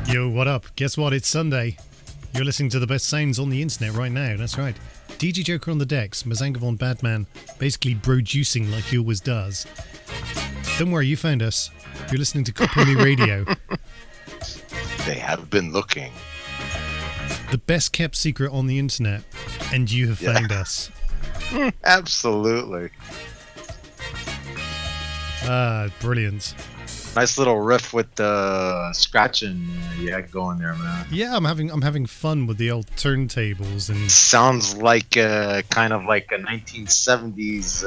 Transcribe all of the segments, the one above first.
Yo, what up? Guess what? It's Sunday. You're listening to the best sounds on the internet right now. That's right. DJ Joker on the decks, Mazanga von Batman, basically bro-juicing like he always does. Don't worry, you found us. You're listening to Kopimistic Radio. They have been looking. The best kept secret on the internet, and you have found us. Absolutely. Ah, brilliant. Nice little riff with the scratching you had going there, man. Yeah, I'm having fun with the old turntables and sounds like kind of like a 1970s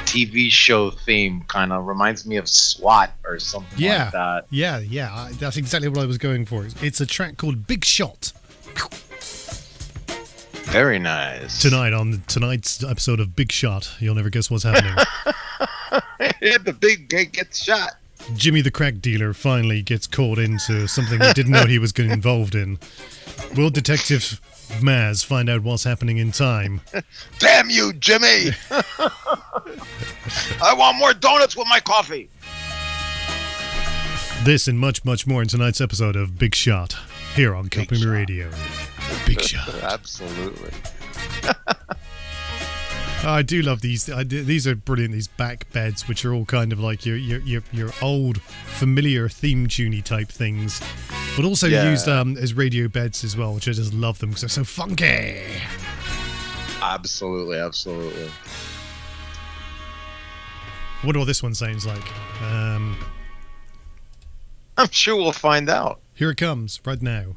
TV show theme. Kind of reminds me of SWAT or something like that. Yeah. That's exactly what I was going for. It's a track called Big Shot. Very nice. Tonight on tonight's episode of Big Shot, you'll never guess what's happening. The big guy gets shot. Jimmy the crack dealer finally gets caught into something he didn't know he was getting involved in. Will Detective Maz find out what's happening in time? Damn you, Jimmy! I want more donuts with my coffee. This and much, much more in tonight's episode of Big Shot here on Kopimistic Radio. Big Shot. Absolutely. I do love these. These are brilliant. These back beds, which are all kind of like your old familiar theme tuney type things, but also used as radio beds as well, which I just love them because they're so funky. Absolutely. I wonder what this one sounds like. I'm sure we'll find out. Here it comes right now.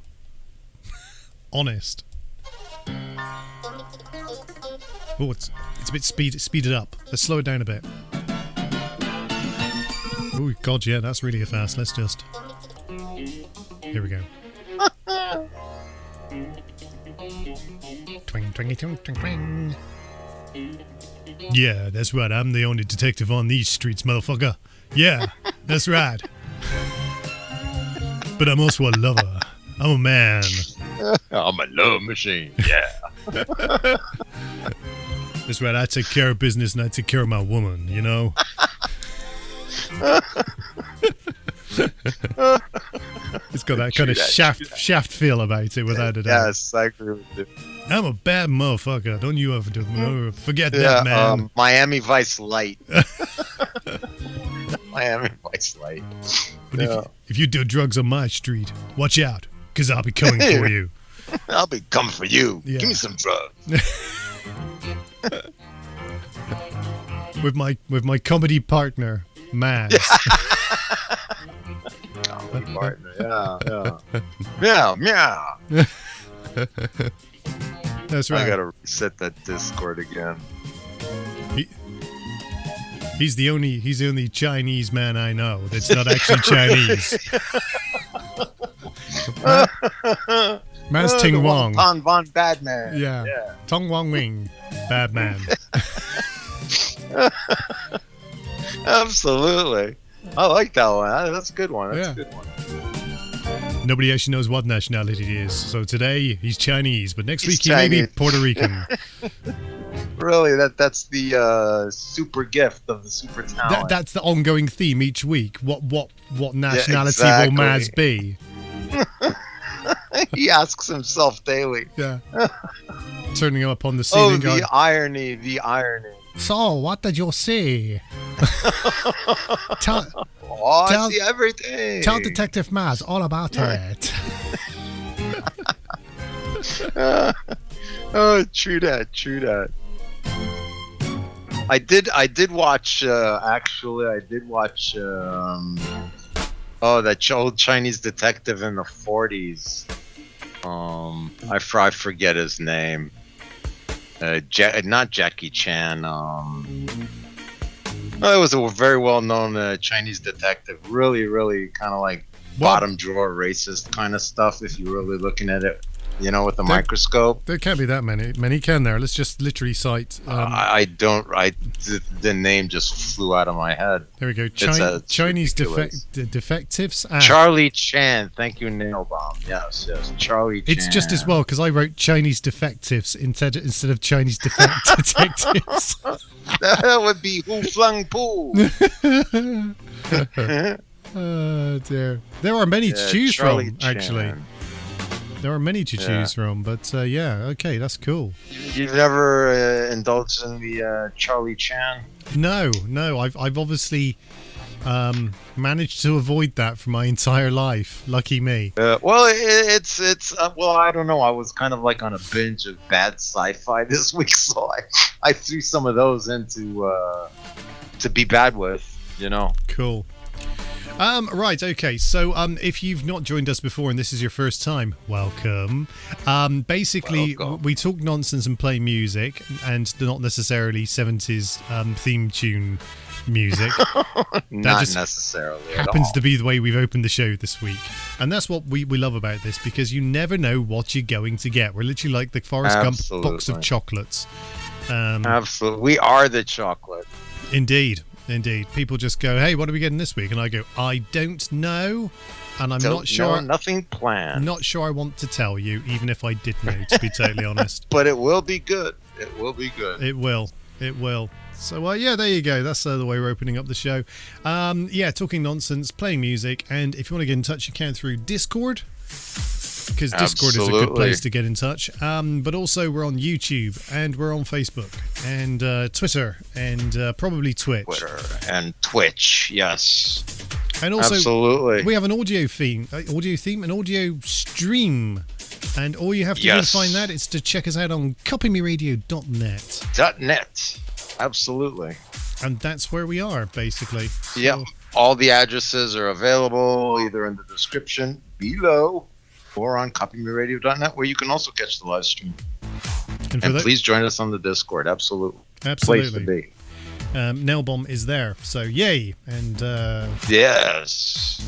Honest. Oh, it's a bit speeded up. Let's slow it down a bit. Oh God, yeah, that's really fast. Let's just. Here we go. Twing, twingy, twing, twing, twing. Yeah, that's right. I'm the only detective on these streets, motherfucker. Yeah, that's right. But I'm also a lover. I'm a man. I'm a love machine. Yeah. That's right, I take care of business and I take care of my woman, you know? It's got that kind of shaft feel about it, without a doubt. Yes, I agree with you. I'm a bad motherfucker. Don't you ever forget that, man. Miami Vice Light. Miami Vice Light. But if you do drugs on my street, watch out, because I'll be coming for you. I'll be coming for you. Yeah. Give me some drugs. with my comedy partner, Maz. Comedy partner, yeah. Meow. That's right. I gotta reset that Discord again. He's the only Chinese man I know that's not actually Chinese. Maz Ting Wong. Ton Von Badman. Yeah. Tong Wong Wing. Bad man. Absolutely. I like that one. That's a good one. That's a good one. Nobody actually knows what nationality he is. So today he's Chinese, but next week he Chinese. may be Puerto Rican. Really, that's the super gift of the super talent. That's the ongoing theme each week. What nationality will Maz be? He asks himself daily. Yeah. Turning him up on the ceiling. Oh, the irony. So, what did you see? I see everything. Tell Detective Maz all about it. Oh, true that. I did watch. Actually, I did watch. That old Chinese detective in the 40s. I forget his name. Not Jackie Chan. It was a very well-known Chinese detective. Really, really kind of like bottom drawer racist kind of stuff. If you're really looking at it, with a microscope. There can't be that many can there. Let's just literally cite. The name just flew out of my head. There we go. Chinese defectives. Charlie Chan. Thank you, Nailbomb. Yes. Charlie Chan. It's just as well because I wrote Chinese defectives instead of Chinese detectives. That would be Who Flung Poo. Oh dear. There are many to choose Charlie from, actually. Chan. There are many to choose from, but yeah, okay, that's cool. You've never indulged in the Charlie Chan? No, I've obviously managed to avoid that for my entire life. Lucky me. Well, it's well, I don't know. I was kind of like on a binge of bad sci-fi this week, so I threw some of those into to be bad with, you know. Cool. Right, okay, so if you've not joined us before and this is your first time, welcome. Basically, Welcome. we talk nonsense and play music, and not necessarily 70s theme tune music. Not just necessarily. Happens at to be the way we've opened the show this week. And that's what we love about this, because you never know what you're going to get. We're literally like the Forrest Gump box of chocolates. Absolutely. We are the chocolate. Indeed. People just go, hey, what are we getting this week? And I go, I don't know. And I'm not sure. Nothing planned. Not sure I want to tell you, even if I did know, to be totally honest. But it will be good. It will be good. It will. So, yeah, there you go. That's the way we're opening up the show. Yeah, talking nonsense, playing music. And if you want to get in touch, you can through Discord. Because Discord is a good place to get in touch. But also we're on YouTube, and we're on Facebook, and Twitter, and probably Twitch. Twitter and Twitch, yes. And also, absolutely, we have an audio theme, an audio stream. And all you have to do to find that is to check us out on copymiradio.net. .net, absolutely. And that's where we are, basically. Yep, all the addresses are available either in the description below or on copymiradio.net, where you can also catch the live stream. And please join us on the Discord. Absolutely. Place to be. Nailbomb is there, so yay. And yes.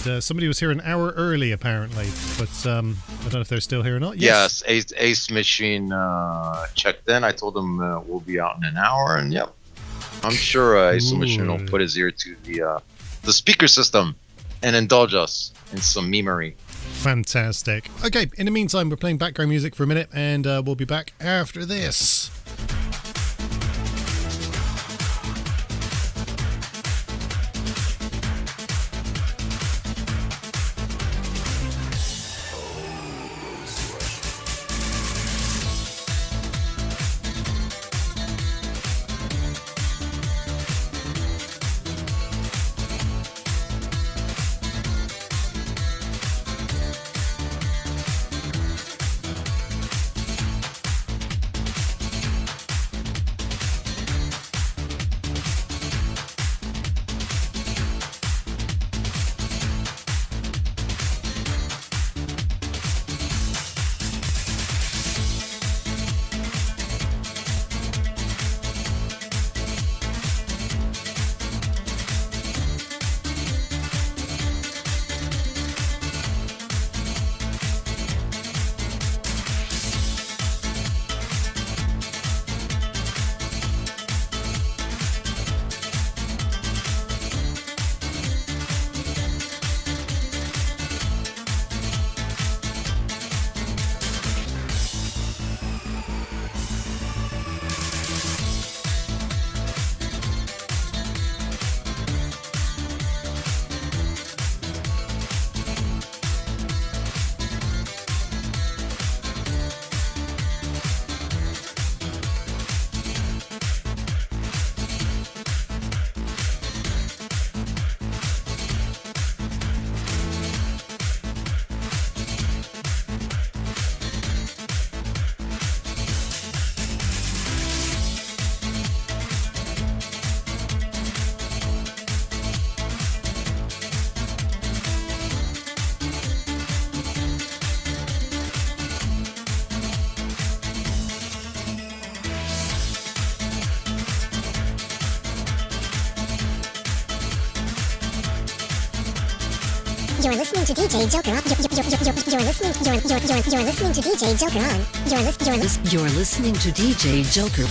And somebody was here an hour early, apparently, but I don't know if they're still here or not. Yes, Ace Machine checked in. I told him we'll be out in an hour, and yep, I'm sure Ace Machine will put his ear to the speaker system and indulge us in some memery. Fantastic. Okay, in the meantime, we're playing background music for a minute, and we'll be back after this. You're listening to DJ Joker on. You're listening to DJ Joker on. You're listening to DJ Joker.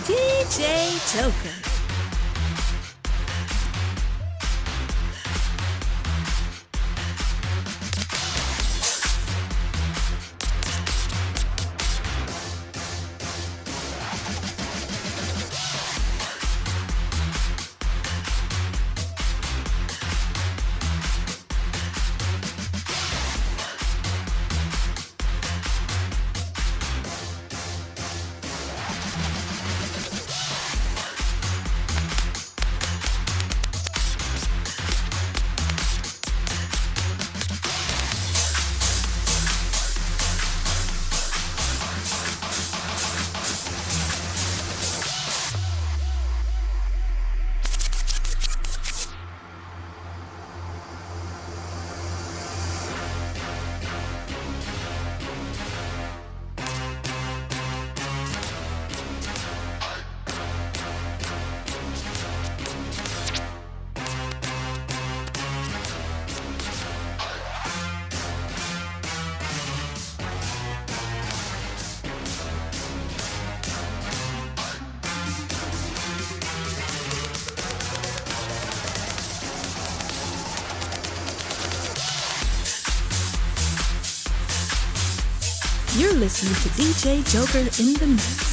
DJ Joker. You're listening to DJ Joker in the mix.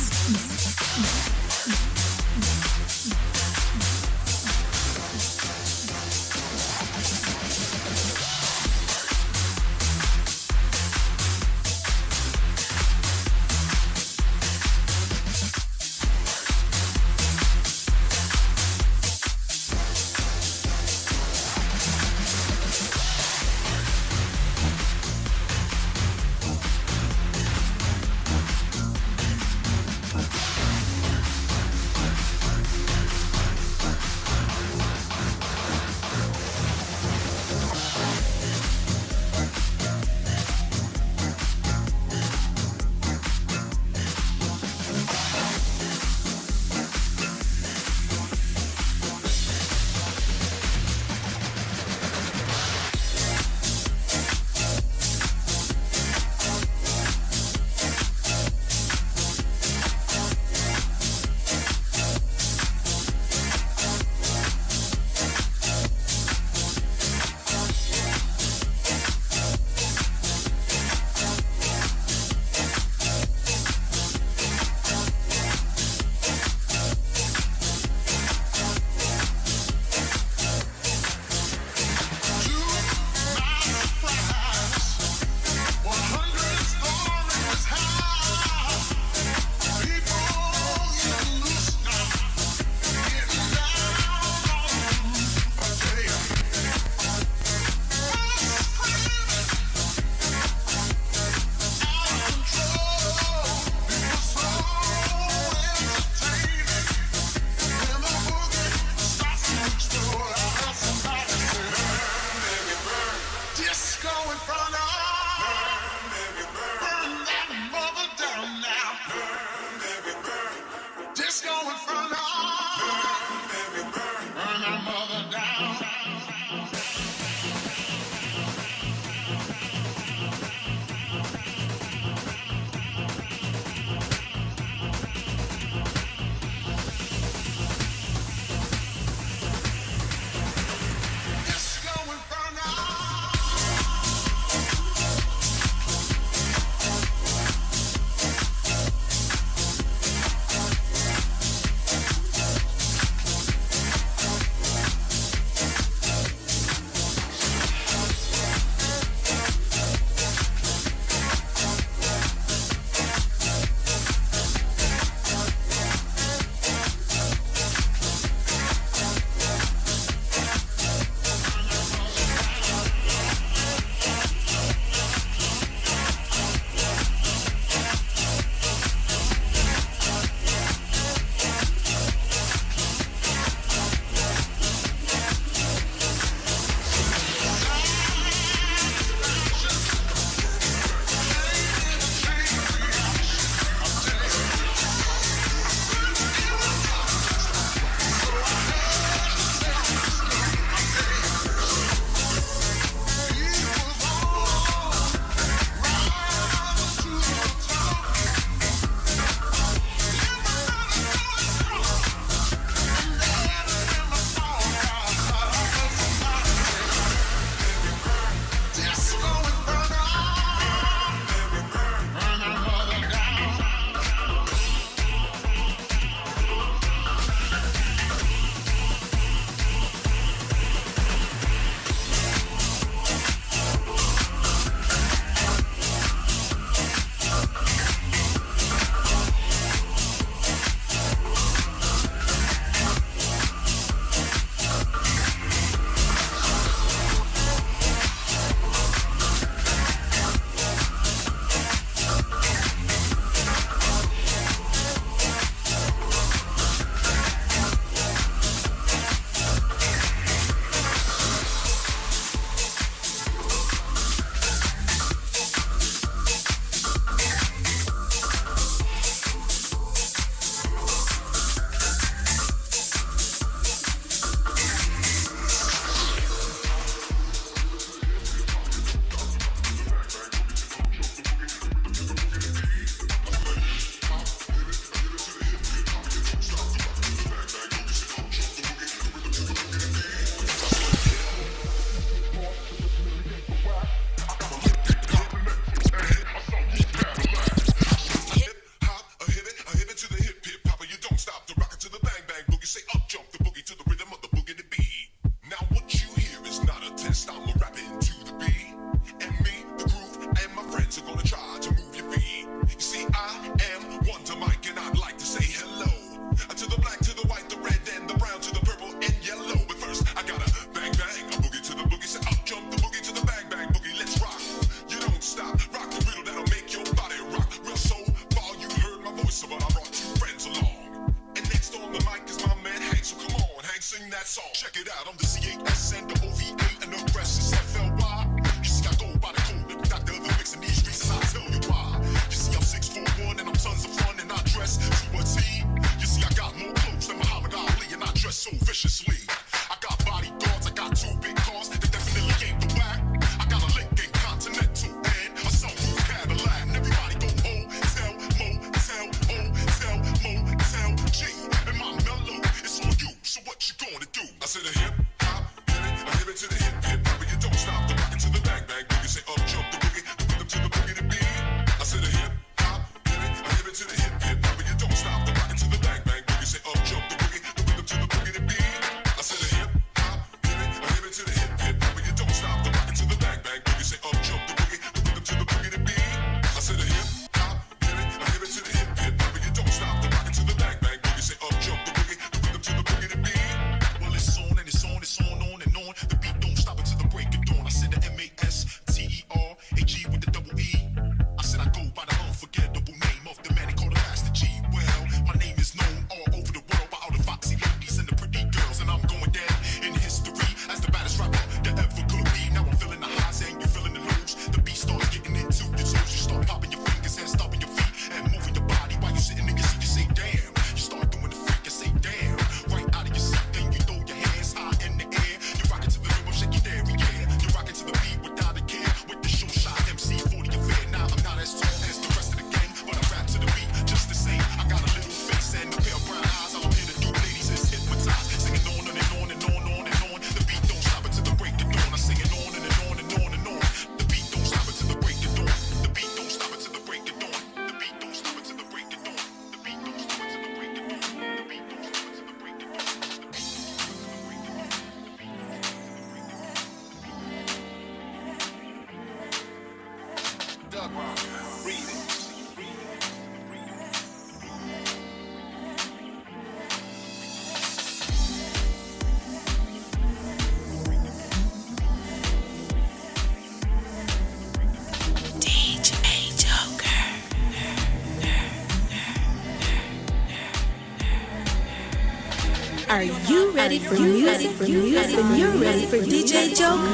Are you ready for music? Then you're ready for DJ Joker.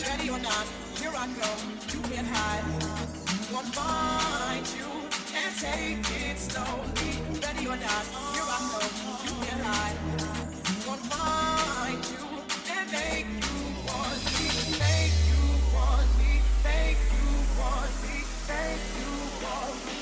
Ready or not, here I come, you can't hide. Gonna find you and take it slowly. Ready or not, here I come, you can't hide. Gonna find you and make you want me, make you want me, make you want me, make you want me.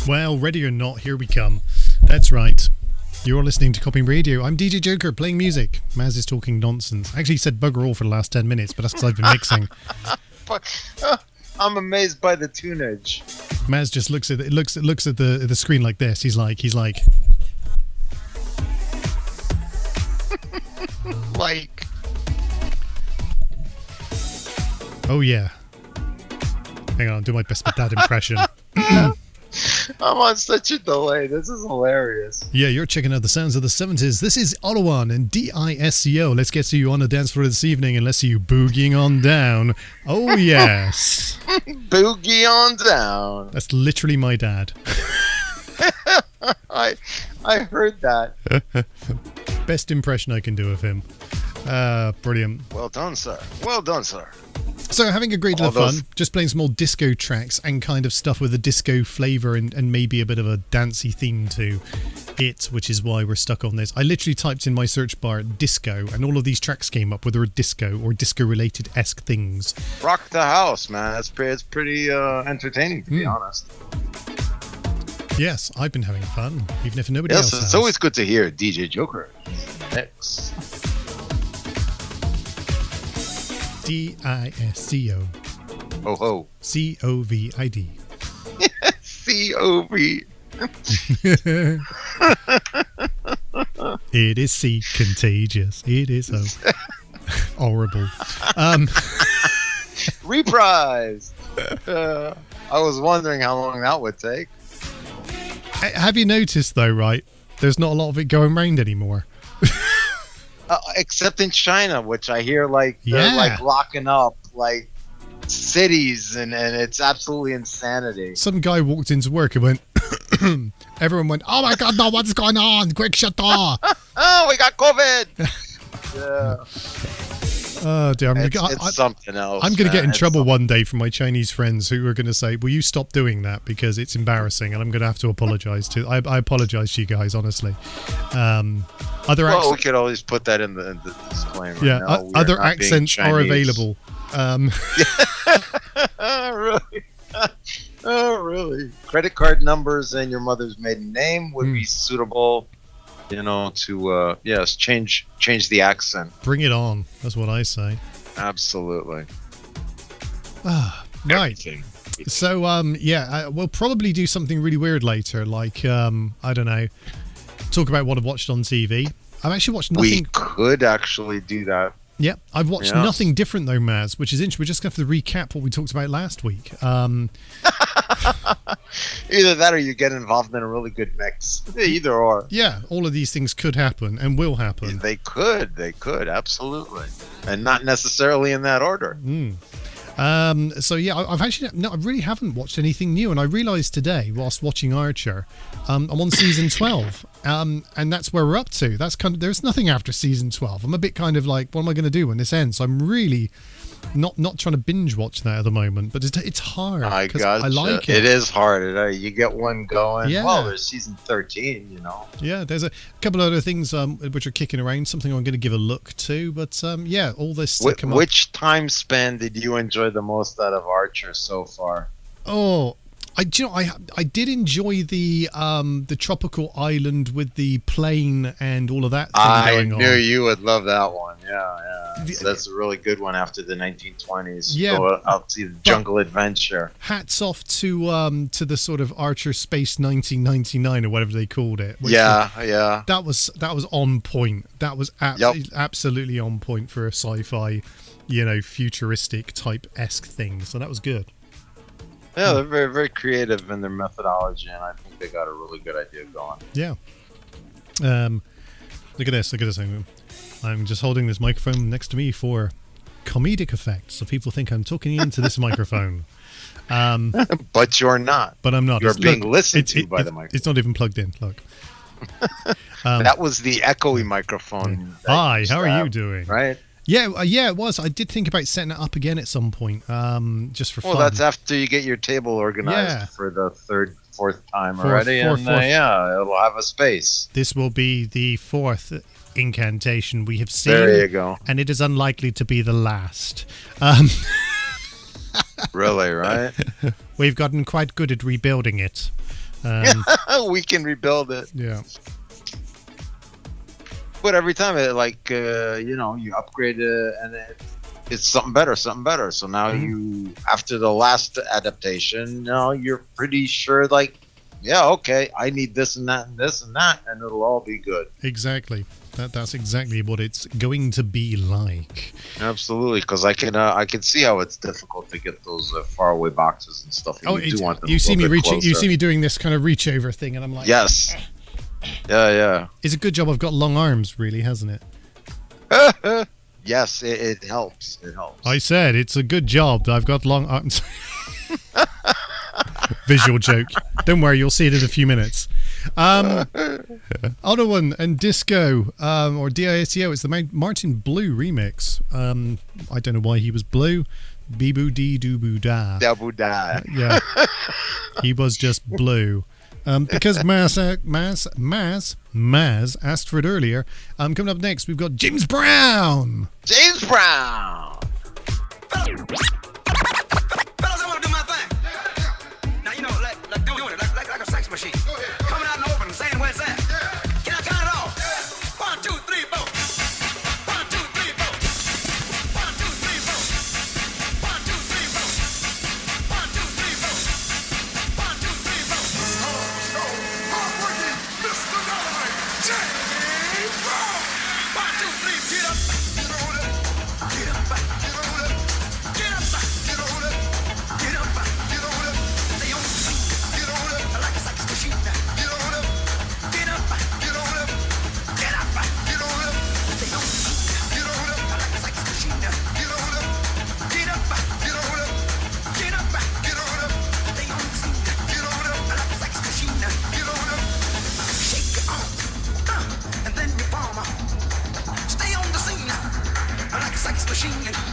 Well, ready or not, here we come. That's right. You're listening to Copy Radio. I'm DJ Joker playing music. Maz is talking nonsense. Actually, he said bugger all for the last 10 minutes, but that's because I've been mixing. I'm amazed by the tunage. Maz just looks at the screen like this. He's like. Like. Oh yeah. Hang on, I'll do my best with that impression. I'm on such a delay. This is hilarious. Yeah, you're checking out the sounds of the 70s. This is Ottawa and DISCO. Let's get you on the dance floor this evening and let's see you boogieing on down. Oh, yes. Boogie on down. That's literally my dad. I heard that. Best impression I can do of him. Brilliant. Well done, sir. Well done, sir. So having a great deal of fun, just playing some old disco tracks and kind of stuff with a disco flavour and maybe a bit of a dancey theme to it, which is why we're stuck on this. I literally typed in my search bar disco and all of these tracks came up, whether disco or disco-related-esque things. Rock the house, man. It's pretty entertaining, to be honest. Yes, I've been having fun, even if nobody else has. It's always good to hear DJ Joker. Next. DISCO. Ho ho. COVID. COVID. It is C contagious. It is horrible. Reprise. I was wondering how long that would take. Have you noticed though, right? There's not a lot of it going round anymore. Except in China, which I hear like they're like locking up like cities and it's absolutely insanity. Some guy walked into work and went, everyone went, "Oh my God, no, what's going on? Quick, shut the door." Oh, we got COVID. Yeah. Oh dear, it's something else. I'm going to get in trouble one day from my Chinese friends who are going to say, "Will you stop doing that because it's embarrassing?" And I'm going to have to apologize to. I apologize to you guys, honestly. We could always put that in the disclaimer. Yeah, no, other accents are available. Really? Oh, really? Credit card numbers and your mother's maiden name would be suitable. To change the accent. Bring it on. That's what I say. Absolutely. Right. So we'll probably do something really weird later, like I don't know, talk about what I've watched on TV. I've actually watched nothing. We could actually do that. Yeah, I've watched nothing different though, Maz, which is interesting. We're just going to have to recap what we talked about last week. Either that or you get involved in a really good mix. Either or. Yeah, all of these things could happen and will happen. They could, absolutely. And not necessarily in that order. So yeah, I really haven't watched anything new, and I realised today whilst watching Archer, I'm on season 12, and that's where we're up to. That's there's nothing after season 12. I'm a bit kind of like, what am I going to do when this ends? So I'm really not trying to binge watch that at the moment, but it's hard. I like it. It is hard. You get one going. Yeah. Well, there's season 13. Yeah, there's a couple of other things which are kicking around. Something I'm going to give a look to, but all this. Which time span did you enjoy the most out of Archer so far? Oh, I did enjoy the tropical island with the plane and all of that thing going on. I knew you would love that one. Yeah. That's a really good one after the 1920s. Yeah. Go out to the jungle adventure. Hats off to the sort of Archer Space 1999 or whatever they called it. Yeah. That was on point. That was absolutely on point for a sci-fi, futuristic type-esque thing. So that was good. Yeah, they're very, very creative in their methodology, and I think they got a really good idea going. Yeah. Look at this. I'm just holding this microphone next to me for comedic effect, so people think I'm talking into this microphone. But you're not. But I'm not. You're being listened to by the microphone. It's not even plugged in. Look. That was the echoey microphone. Hi, how are you doing? Right? Yeah, it was. I did think about setting it up again at some point, just for fun. Well, that's after you get your table organized for the fourth time already, fourth. It'll have a space. This will be the fourth incantation we have seen. There you go. And it is unlikely to be the last. Really, right? We've gotten quite good at rebuilding it. We can rebuild it. Yeah. But every time you upgrade it and it's something better. So now you, after the last adaptation, you're pretty sure I need this and that and this and that, and it'll all be good. Exactly. That's exactly what it's going to be like. Absolutely, because I can see how it's difficult to get those faraway boxes and stuff. You do want them you see me reaching. closer. You see me doing this kind of reach over thing, and I'm like, yes. Yeah. It's a good job I've got long arms, really, hasn't it? Yes, it helps. It helps. I said it's a good job I've got long arms. Visual joke. Don't worry, you'll see it in a few minutes. Other one and Disco, or DISCO, it's the Martin Blue remix. I don't know why he was blue. Bee-boo dee doo boo da. Da boo da. Yeah. He was just blue. Because Maz asked for it earlier. Coming up next, we've got James Brown. James Brown. Fellas, I want to do my thing. Now, like doing it like a sex machine. Coming out in the open, saying where it's at. Can I count it off? 1, 2, 3, 4. 1, 2, 3, 4. 1, 2, 3, 4. 1, 2, 3, 4. Get up,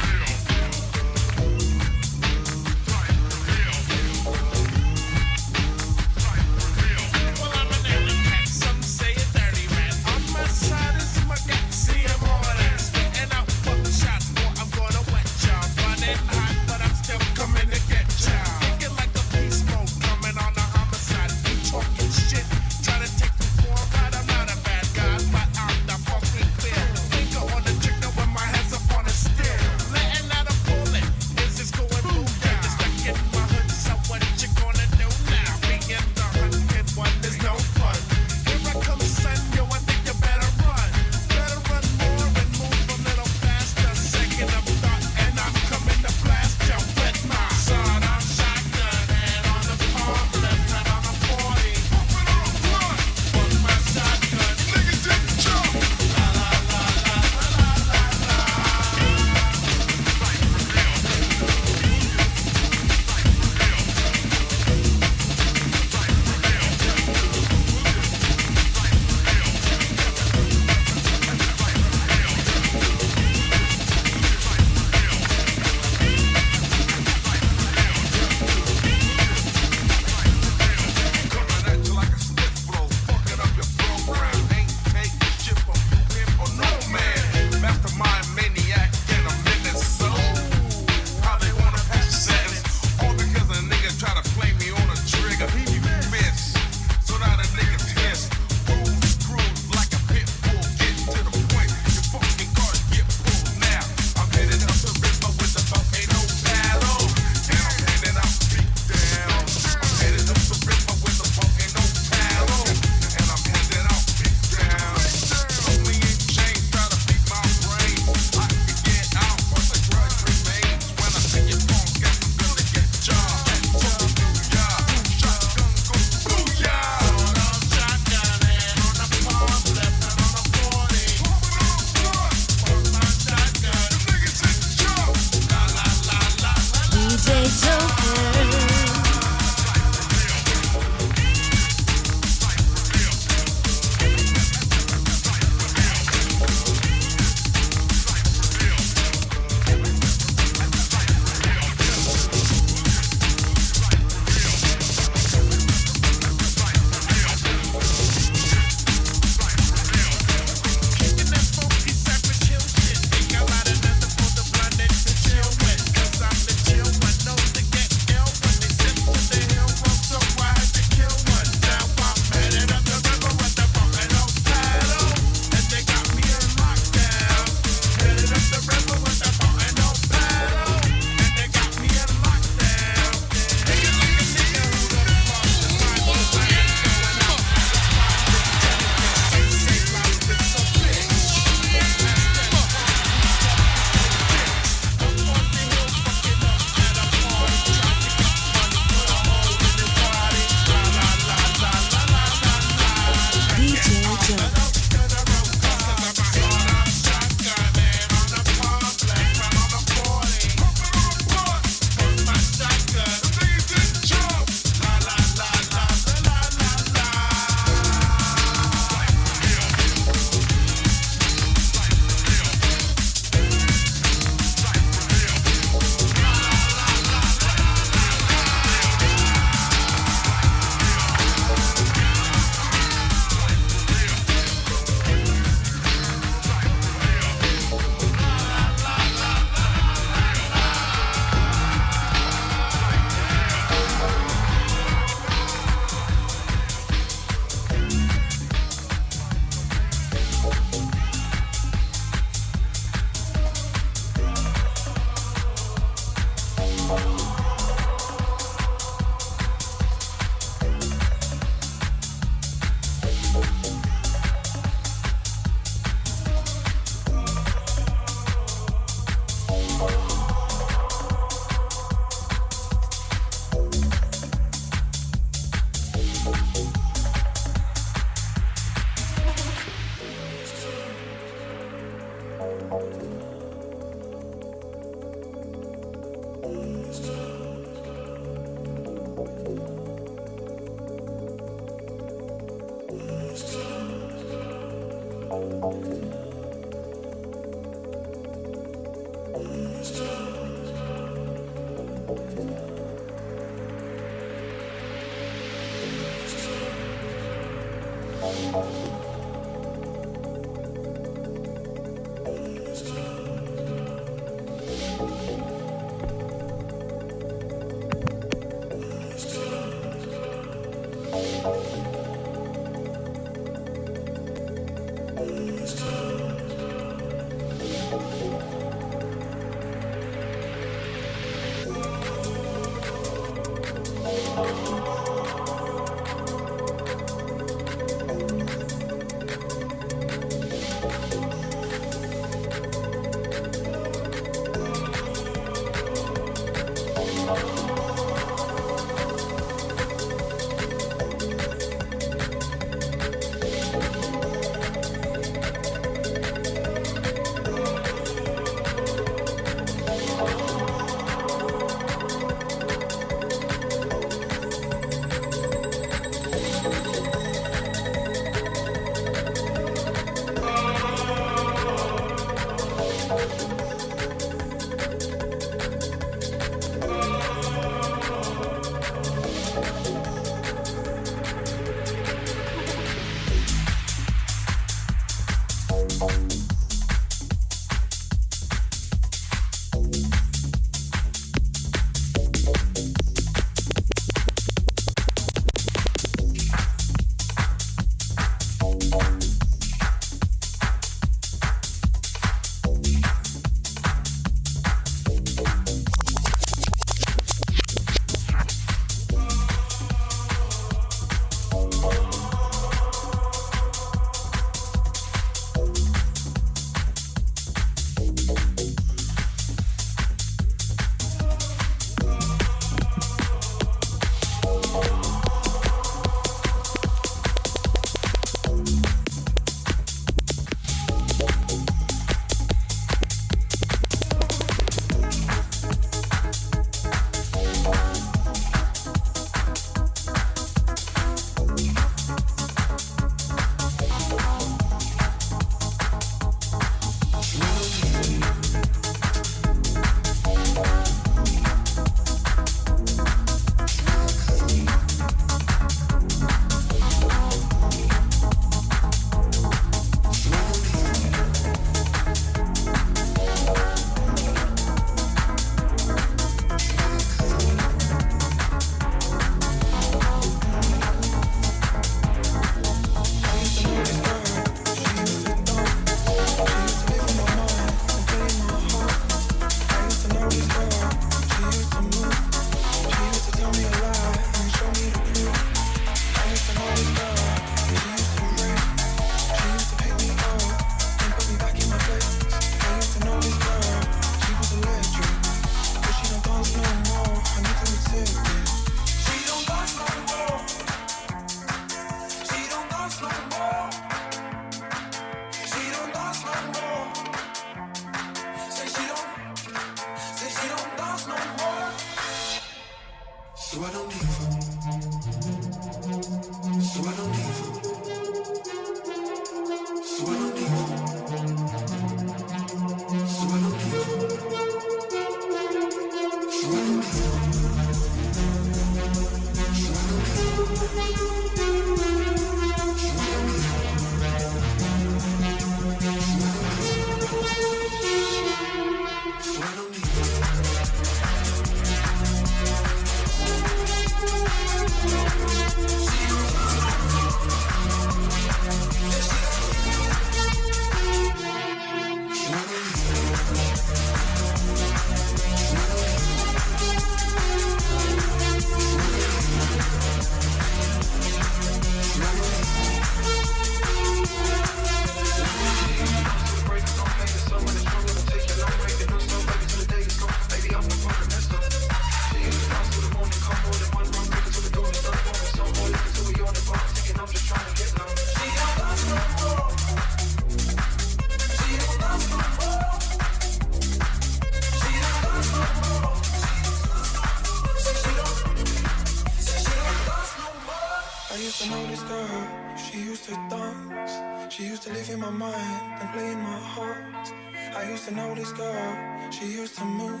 used to live in my mind and play in my heart. I used to know this girl, she used to move.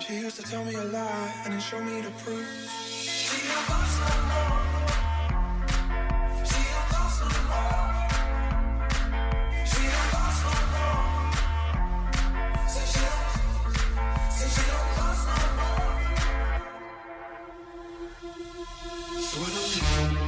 She used to tell me a lie and then show me the proof. She don't go so long. She don't go so long. She don't go so long. Say she don't go so long. So I don't leave.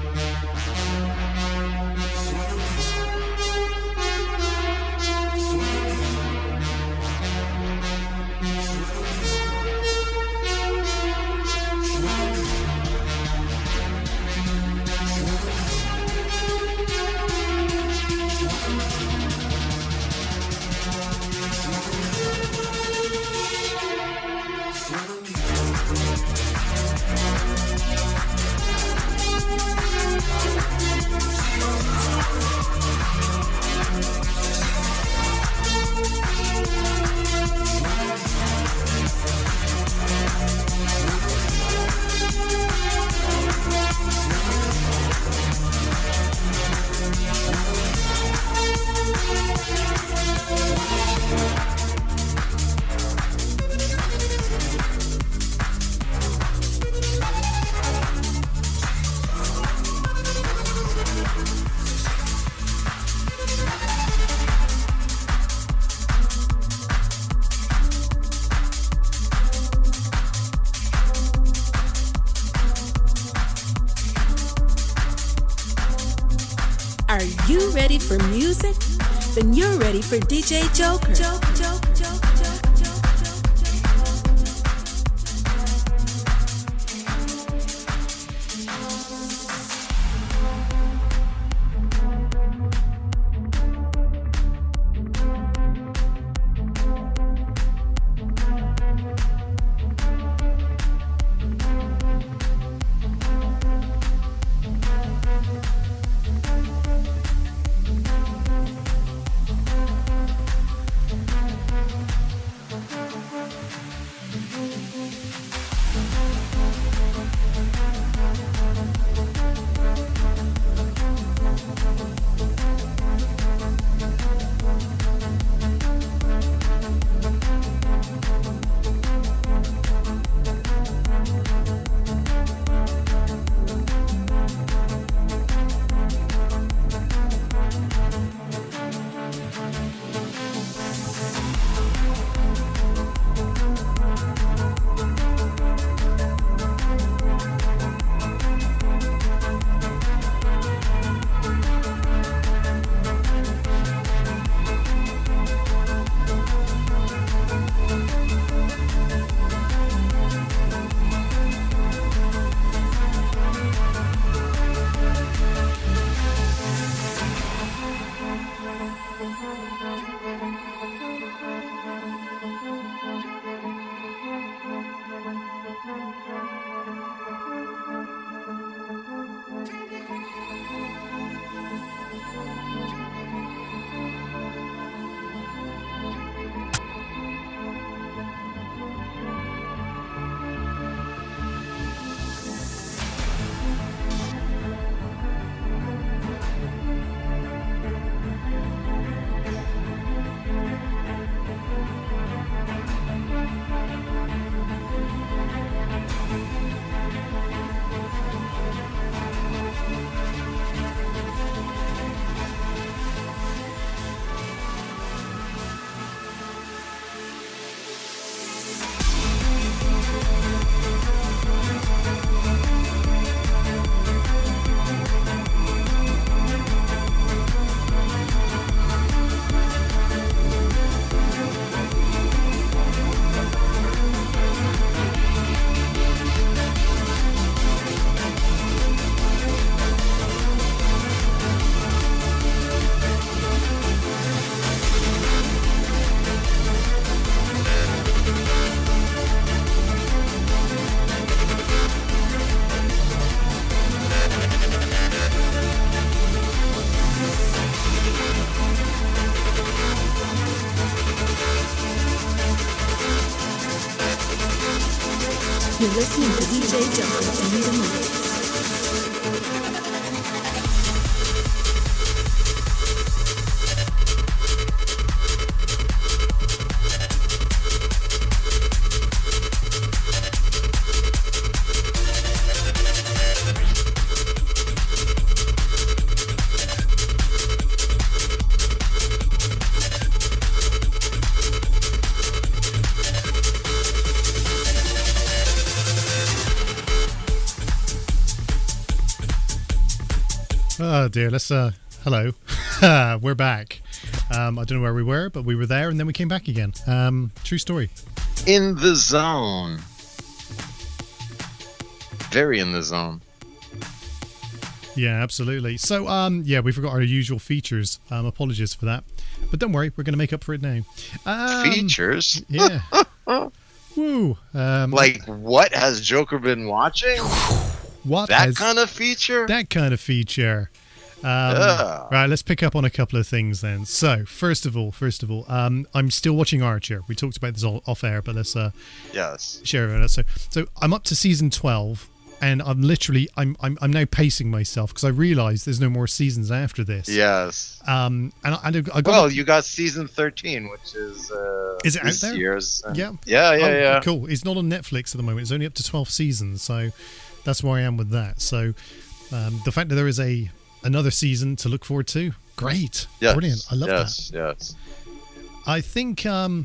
Are you ready for music? Then you're ready for DJ Joker. You're listening to DJ Joker in the mix. Oh dear, let's hello. We're back. I don't know where we were, but we were there and then we came back again. True story. In the zone. Very in the zone. Yeah, absolutely. So, yeah, we forgot our usual features. Apologies for that. But don't worry, we're going to make up for it now. Features? Yeah. Woo. Like, what has Joker been watching? What? That kind of feature? That kind of feature. Right, let's pick up on a couple of things then. So, first of all, I'm still watching Archer. We talked about this all off air, but let's share about that. So I'm up to season 12, and I'm now pacing myself because I realise there's no more seasons after this. Yes. And I got. Well, you got season 13, which is it out there? Year's. Yeah. Yeah. Cool. It's not on Netflix at the moment. It's only up to 12 seasons, so that's where I am with that. So the fact that there is another season to look forward to, great. Yes. Brilliant. I love that. Yes. I think the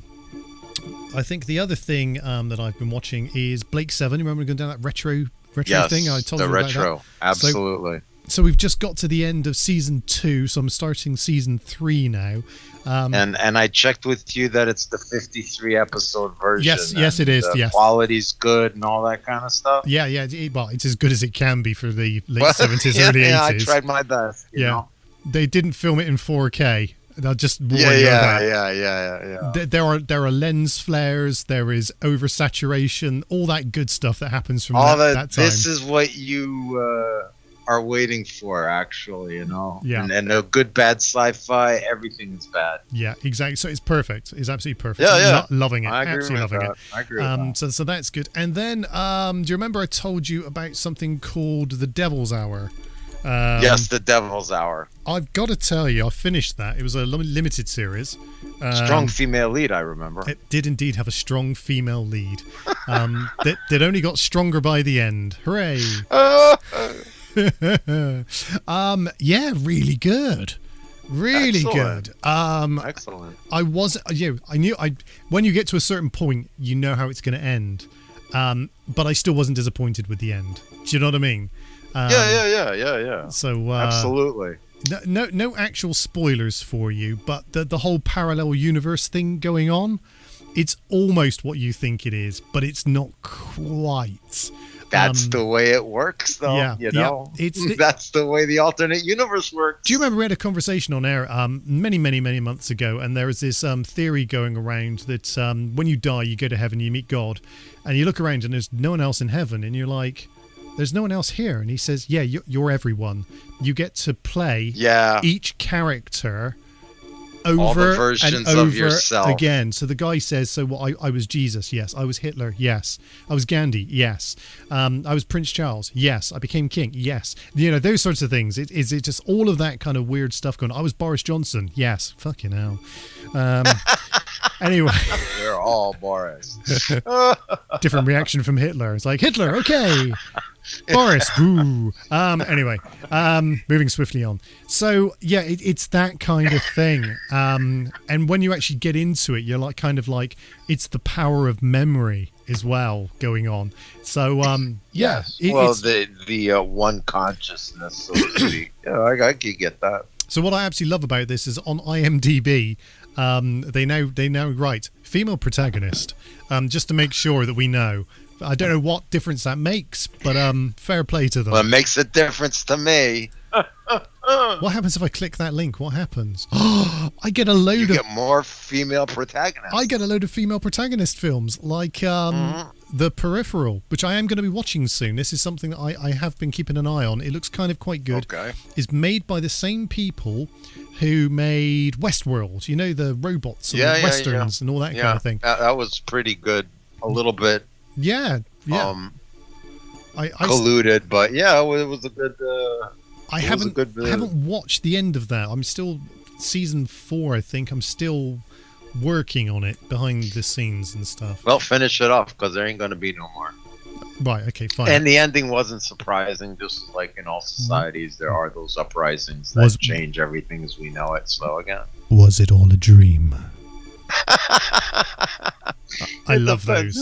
other thing that I've been watching is Blake 7. You remember going down that retro thing? I told you about retro. that. Absolutely. So we've just got to the end of season 2, so I'm starting season 3 now. And I checked with you that it's the 53 episode version. Yes, it is. The quality's good and all that kind of stuff. Yeah. Well, it's as good as it can be for the late 70s, early 80s. Yeah, I tried my best. You know? They didn't film it in 4K. They'll just warn you of that. Yeah. There are lens flares. There is oversaturation. All that good stuff that happens from all that time. This is what you are waiting for, actually, you know. Yeah. And a good bad sci-fi, everything is bad. Yeah, exactly. So it's perfect. It's absolutely perfect. Yeah. Loving it. I agree absolutely with loving that. it. I agree with that. So that's good. And then, do you remember I told you about something called the Devil's Hour? Yes, the Devil's Hour. I've got to tell you, I finished that. It was a limited series. Strong female lead, I remember. It did indeed have a strong female lead. That only got stronger by the end. Hooray! Yeah, really good. Really Excellent. good. Excellent. I knew when you get to a certain point, you know how it's going to end. But I still wasn't disappointed with the end. Do you know what I mean? Yeah. So absolutely. No actual spoilers for you, but the whole parallel universe thing going on, it's almost what you think it is, but it's not quite. That's the way it works, though. Yeah, you know, yeah. That's the way the alternate universe works. Do you remember we had a conversation on air many months ago, and there was this theory going around that when you die, you go to heaven, you meet God, and you look around and there's no one else in heaven, and you're like, there's no one else here. And he says, yeah, you're everyone. You get to play each character over and over again. So the guy says, so I was Jesus, yes. I was Hitler, yes. I was Gandhi, yes. I was Prince Charles, yes. I became king, yes. You know, those sorts of things. It's just all of that kind of weird stuff going on. I was Boris Johnson, yes. Fucking hell. Anyway. They're all Boris. Different reaction from Hitler. It's like, Hitler, okay. Boris, boo. Anyway, moving swiftly on. So yeah, it's that kind of thing. And when you actually get into it, you're like kind of like it's the power of memory as well going on. So yes. The one consciousness, so to speak. Yeah, I can get that. So what I absolutely love about this is on IMDb, they now write female protagonist, just to make sure that we know. I don't know what difference that makes, but fair play to them. Well, it makes a difference to me. What happens if I click that link? What happens? I get a load you get more female protagonists. I get a load of female protagonist films, like The Peripheral, which I am going to be watching soon. This is something that I have been keeping an eye on. It looks kind of quite good. Okay. It's made by the same people who made Westworld. You know, the robots and the westerns and all that kind of thing. That was pretty good. A little bit. Yeah. I colluded, but yeah, it was a good. I haven't watched the end of that. I'm still season 4. I think I'm still working on it behind the scenes and stuff. Well, finish it off because there ain't going to be no more. Right. Okay. Fine. And the ending wasn't surprising. Just like in all societies, there are those uprisings that change everything as we know it. So again, was it all a dream? I love those.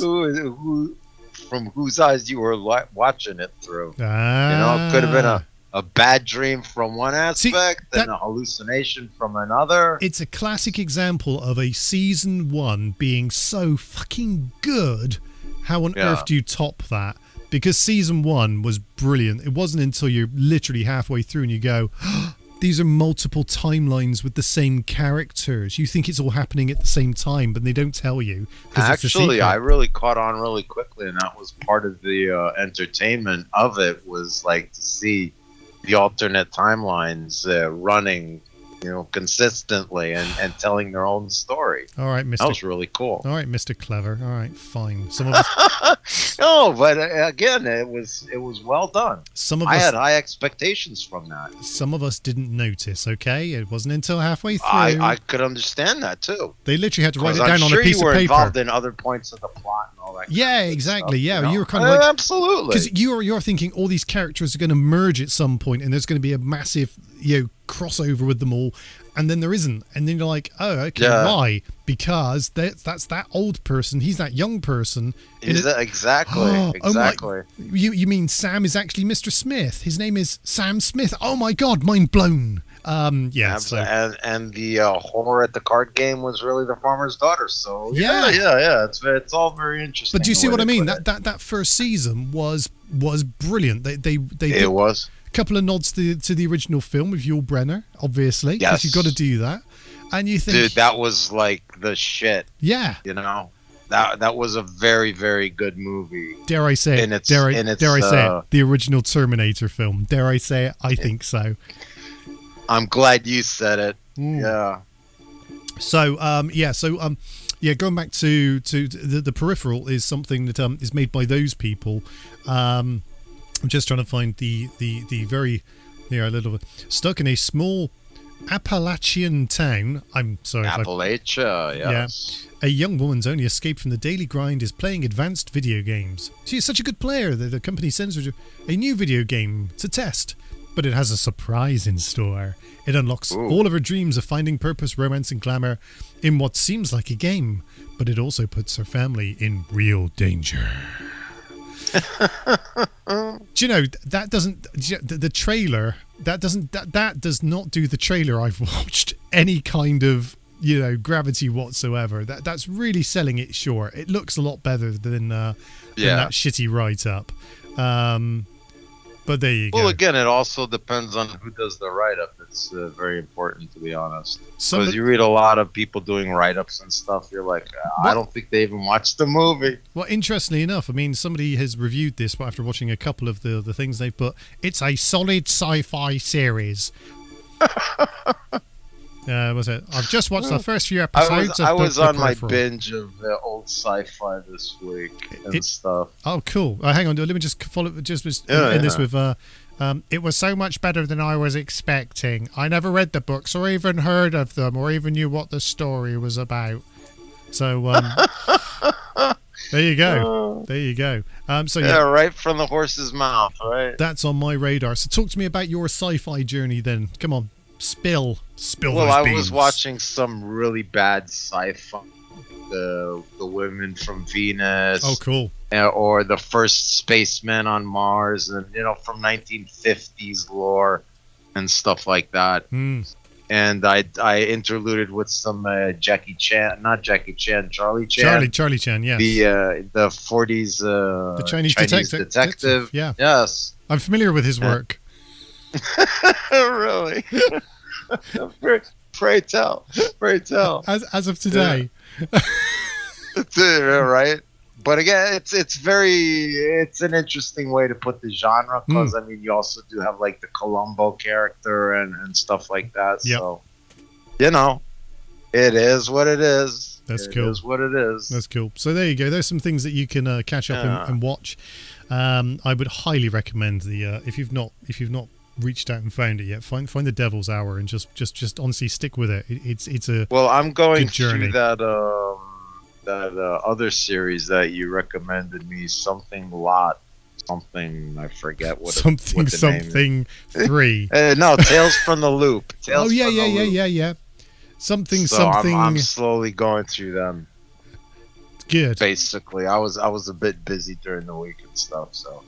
From whose eyes you were watching it through. You know, it could have been a bad dream from one aspect and a hallucination from another. It's a classic example of a season 1 being so fucking good. How on earth do you top that? Because season 1 was brilliant. It wasn't until you're literally halfway through and you go, these are multiple timelines with the same characters. You think it's all happening at the same time, but they don't tell you. Actually, I really caught on really quickly, and that was part of the entertainment of it, was like to see the alternate timelines running, consistently and telling their own story. All right, Mr. That was really cool. All right, Mr. Clever. All right, fine. Some of us. No, but again, it was well done. I had high expectations from that. Some of us didn't notice. Okay, it wasn't until halfway through. I could understand that too. They literally had to write it down on a piece of paper. I'm sure you were involved in other points of the plot and all that. Yeah, exactly. Stuff, you were kind of like, absolutely, because you're thinking all these characters are going to merge at some point, and there's going to be a massive crossover with them all. And then there isn't, and then you're like, "Oh, okay, why? Because that's that old person. He's that young person." Exactly. You mean Sam is actually Mr. Smith? His name is Sam Smith. Oh my God, mind blown. And the horror at the card game was really the farmer's daughter. So yeah. It's all very interesting. But do you see what I mean? That first season was brilliant. It was. Couple of nods to the original film with Yul Brynner, obviously, because you've got to do that. And you think, dude, that was like the shit. Yeah, that was a very, very good movie. Dare I say it? Dare I say it? The original Terminator film. Dare I say it? I think so. I'm glad you said it. Yeah. So going back to the Peripheral is something that is made by those people. I'm just trying to find the very, a little bit stuck in a small Appalachian town. I'm sorry. Appalachia, yes. Yeah. A young woman's only escape from the daily grind is playing advanced video games. She is such a good player that the company sends her a new video game to test, but it has a surprise in store. It unlocks all of her dreams of finding purpose, romance, and glamour in what seems like a game, but it also puts her family in real danger. Do you know that doesn't the trailer that does not do the trailer I've watched any kind of gravity whatsoever. That's really selling it short. It looks a lot better than that shitty write-up. But there you go. Well, again, it also depends on who does the write-up. It's very important, to be honest. Because you read a lot of people doing write-ups and stuff, you're like, I don't think they even watched the movie. Well, interestingly enough, I mean, somebody has reviewed this after watching a couple of the things they've put. It's a solid sci-fi series. Was it? I've just watched the first few episodes. I was on my binge of old sci-fi this week and stuff. Oh, cool! Hang on, let me just follow. This with. It was so much better than I was expecting. I never read the books or even heard of them or even knew what the story was about. So there you go. There you go. Right from the horse's mouth, right? That's on my radar. So talk to me about your sci-fi journey then. Come on. Spill well, those I beans. was watching some really bad sci-fi, the women from Venus. Oh, cool. Or the first spacemen on Mars, and from 1950s lore and stuff like that. And I interluded with some Charlie Chan. Charlie Chan, yes. The 40s the Chinese detective. Yeah. Yes. I'm familiar with his work. Really? Pray tell. As of today. Right? But again, it's an interesting way to put the genre, because I mean, you also do have like the Columbo character and stuff like that. Yep. So it is what it is. That's cool. It is what it is. That's cool. So there you go. There's some things that you can catch up and watch. I would highly recommend the if you've not reached out and found it yet, find the Devil's Hour and just honestly stick with it. It's a I'm going through that other series that you recommended me, something I forget what the name is. 3 no, Tales from the Loop. Yeah. Something. I'm slowly going through them. Good. Basically, I was a bit busy during the week and stuff, so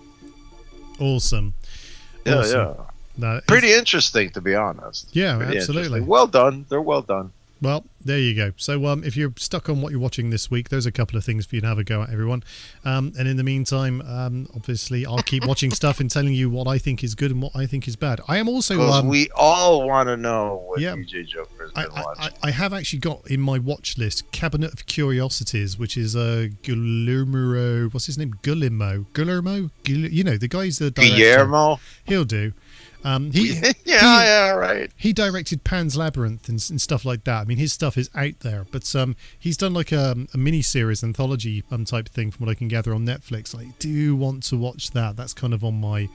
awesome. Yeah. Pretty interesting, to be honest. Yeah, Pretty absolutely. Well done. They're well done. Well, there you go. So if you're stuck on what you're watching this week, there's a couple of things for you to have a go at, everyone. And in the meantime, obviously, I'll keep watching stuff and telling you what I think is good and what I think is bad. I am also... Because we all want to know what DJ Joker has been watching. I have actually got in my watch list Cabinet of Curiosities, which is Guillermo... What's his name? Guillermo? You know, the guy's the director. Guillermo? He'll do. Right. He directed Pan's Labyrinth and stuff like that. I mean, his stuff is out there, but he's done like a mini-series anthology type thing from what I can gather on Netflix. I do want to watch that. That's kind of on my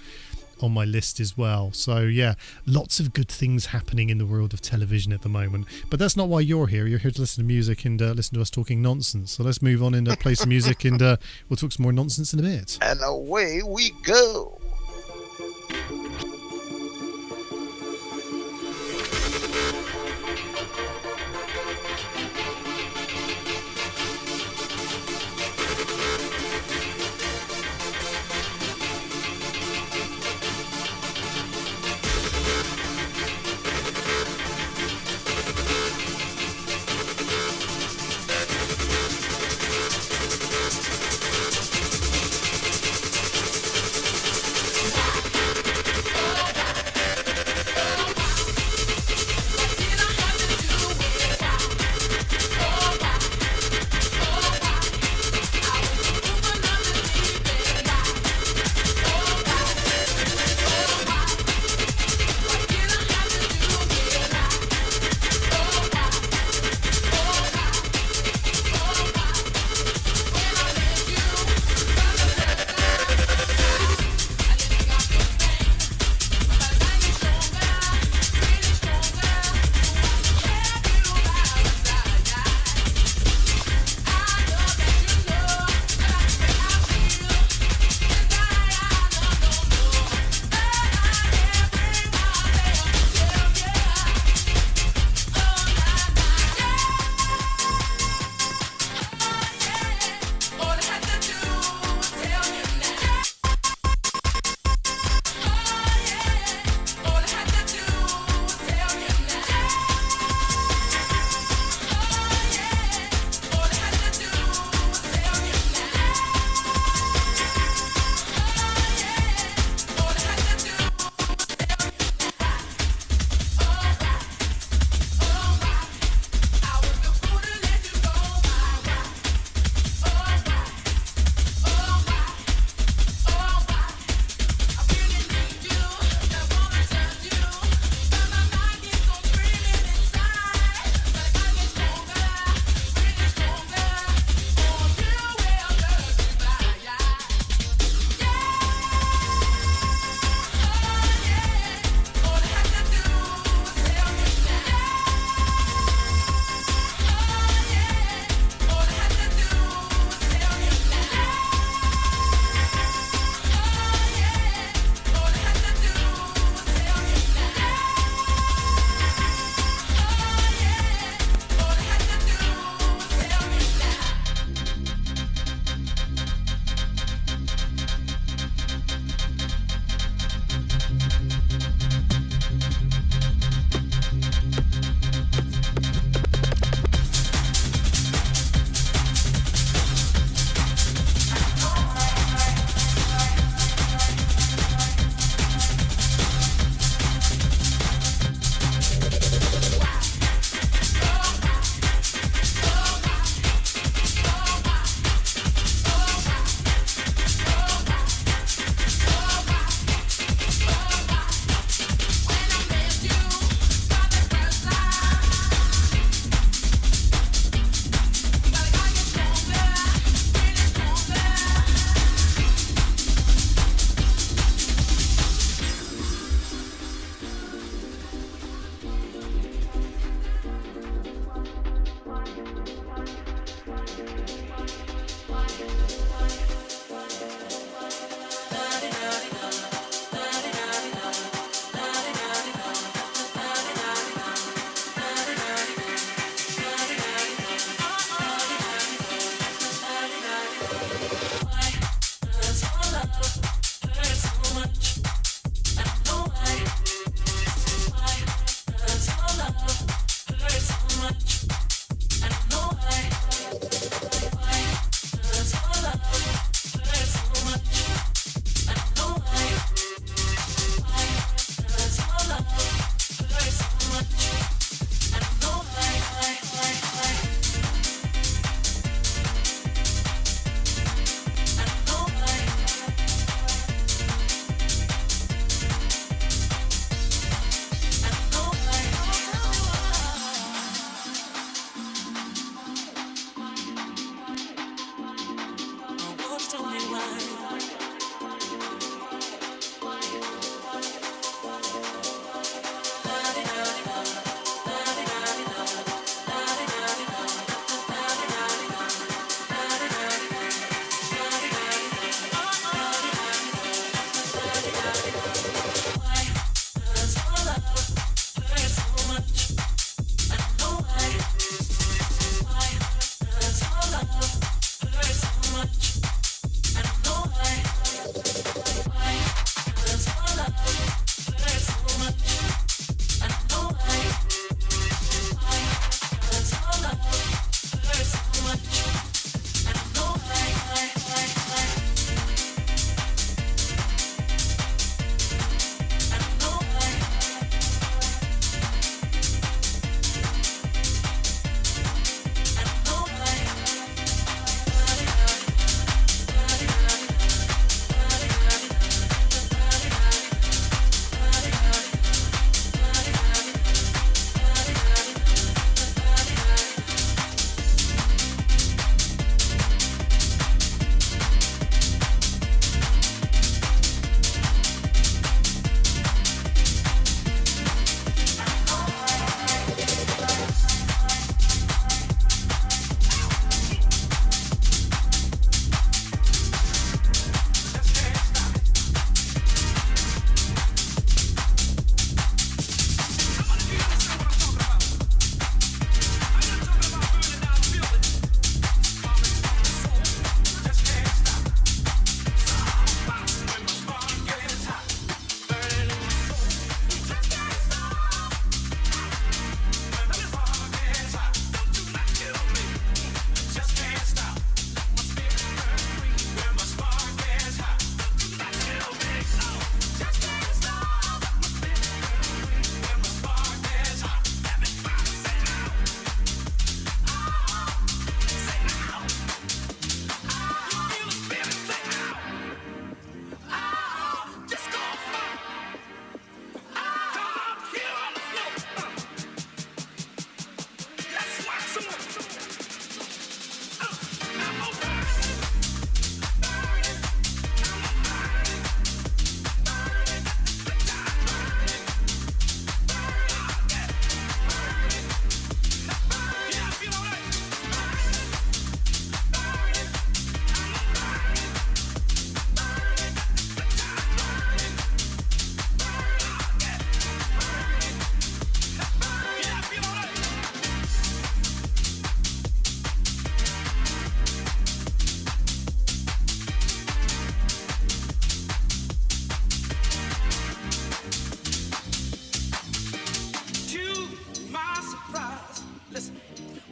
list as well. So yeah, lots of good things happening in the world of television at the moment. But that's not why you're here. You're here to listen to music and listen to us talking nonsense. So let's move on and play some music and we'll talk some more nonsense in a bit. And away we go.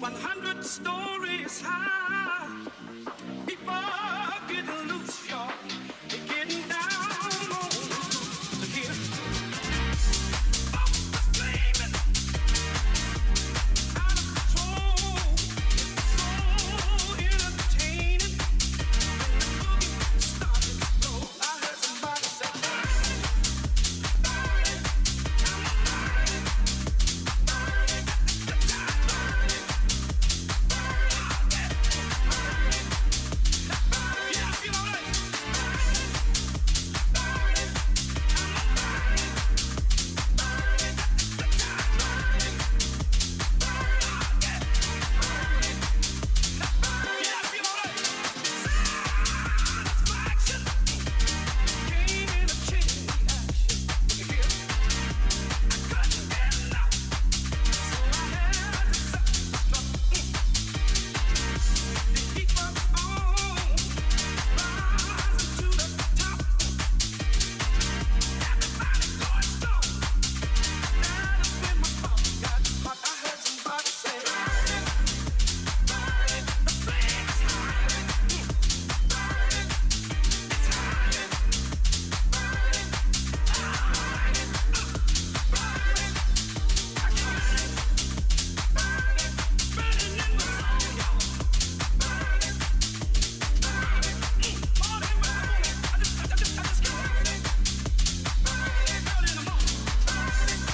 100 stories high. People getting loose, y'all. They're getting down on the gear. Up the flaming, out of control. So entertaining. The boogie started to blow. I heard somebody say, burning, burning, I'm burning, burning, the time burning, burning, burning, burning. Yeah, I feel alright. Burning, I'm burning, burning, the time burning, burning, burning, burning. Yeah, I feel alright. Satisfaction came in a chain reaction. You hear? I couldn't get enough, so I had to self-destruct. The heat was on, rising to the top. Everybody going slow. That is when my thought got hot. I heard somebody say, burning, burning, the flame is hiding. Burning, it's hiding. Burning, hiding. Burning, I got it. Burning, burning in my soul, y'all. Burning, burning, more than burning. I just keep burning. Burning, early in the morning. Burning.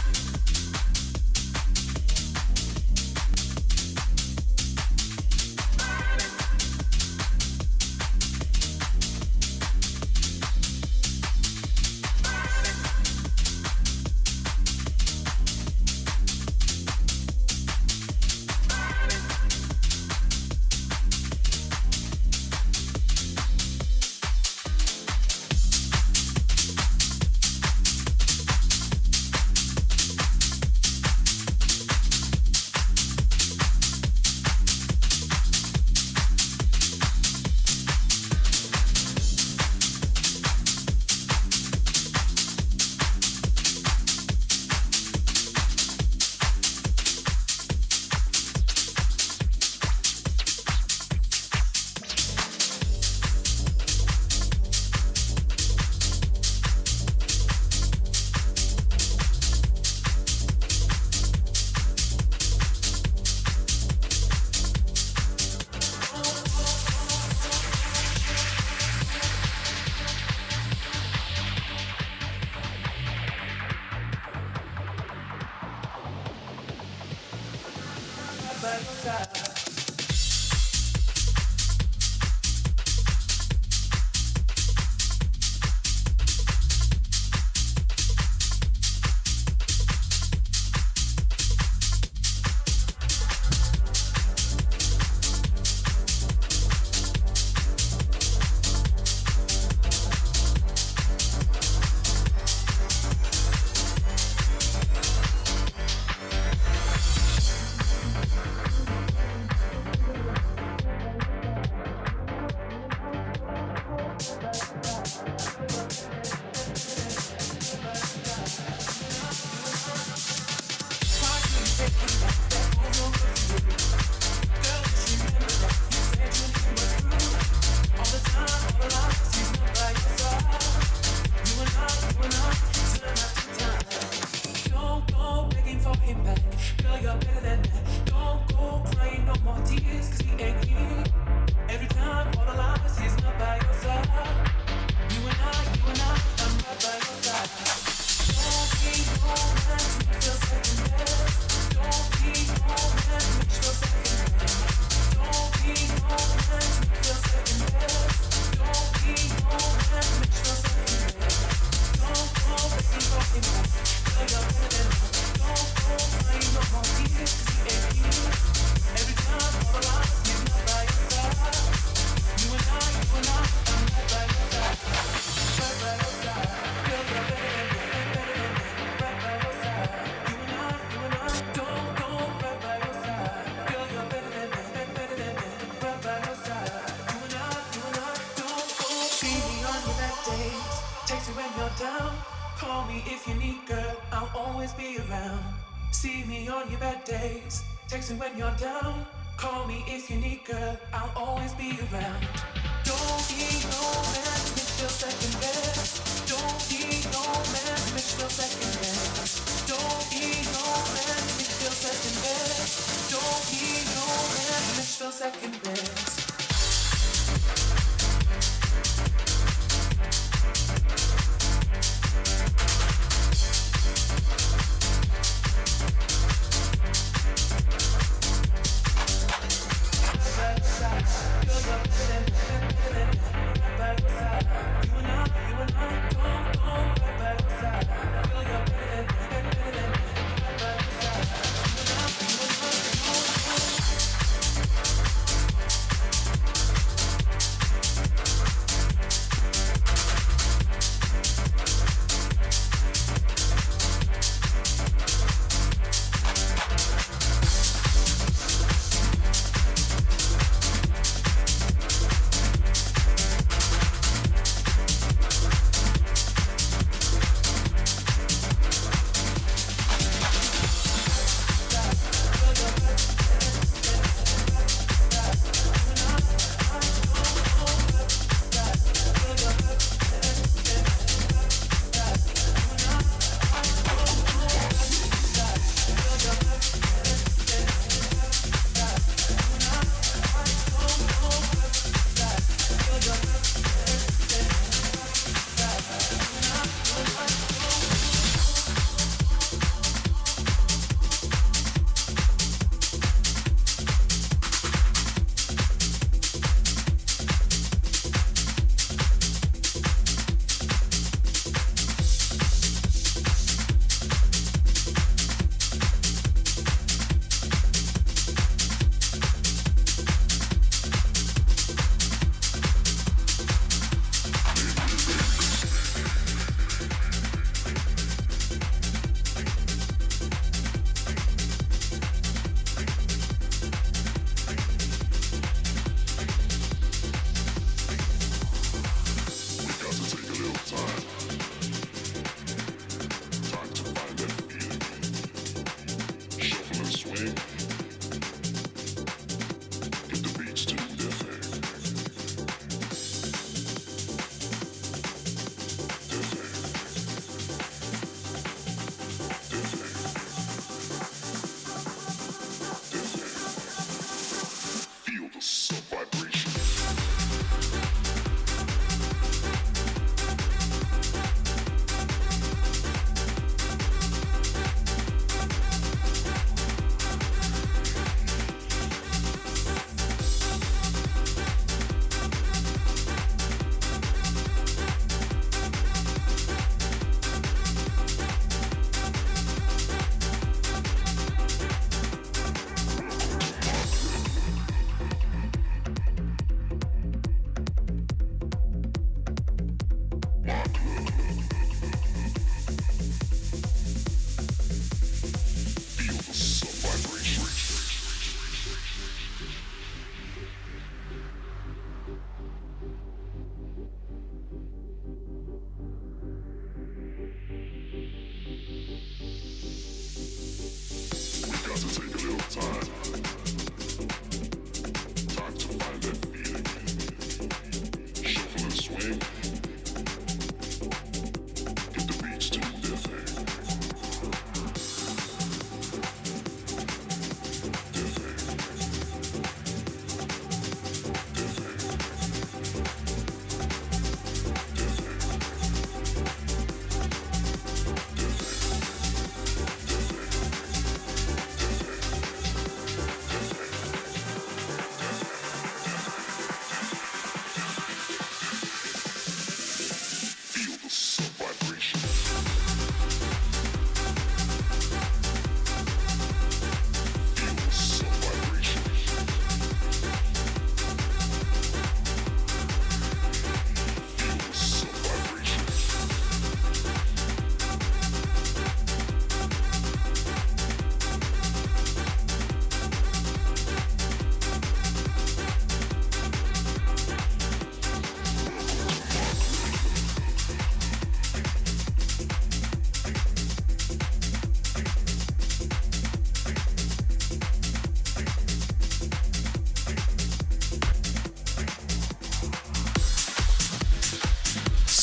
Text me when you're down. Call me if you need, girl. I'll always be around. Don't need no man to make you feel second best. Don't need no man to make you feel second best. Don't need no man to make you feel second best. Don't need no man to make you feel second best.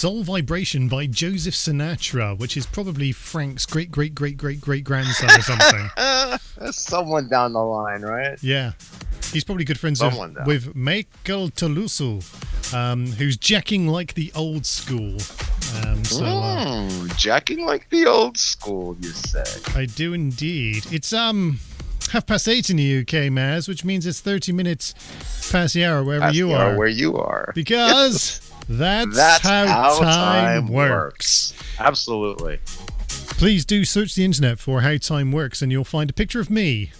Soul Vibration by Joseph Sinatra, which is probably Frank's great-great-great-great-great-grandson or something. Someone down the line, right? Yeah. He's probably good friends with Michael Toulouse, who's jacking like the old school. Jacking like the old school, you say? I do indeed. It's 8:30 in the UK, Maz, which means it's 30 minutes past the hour wherever you are. Where you are. Because that's how time works. Absolutely. Please do search the internet for How Time Works and you'll find a picture of me.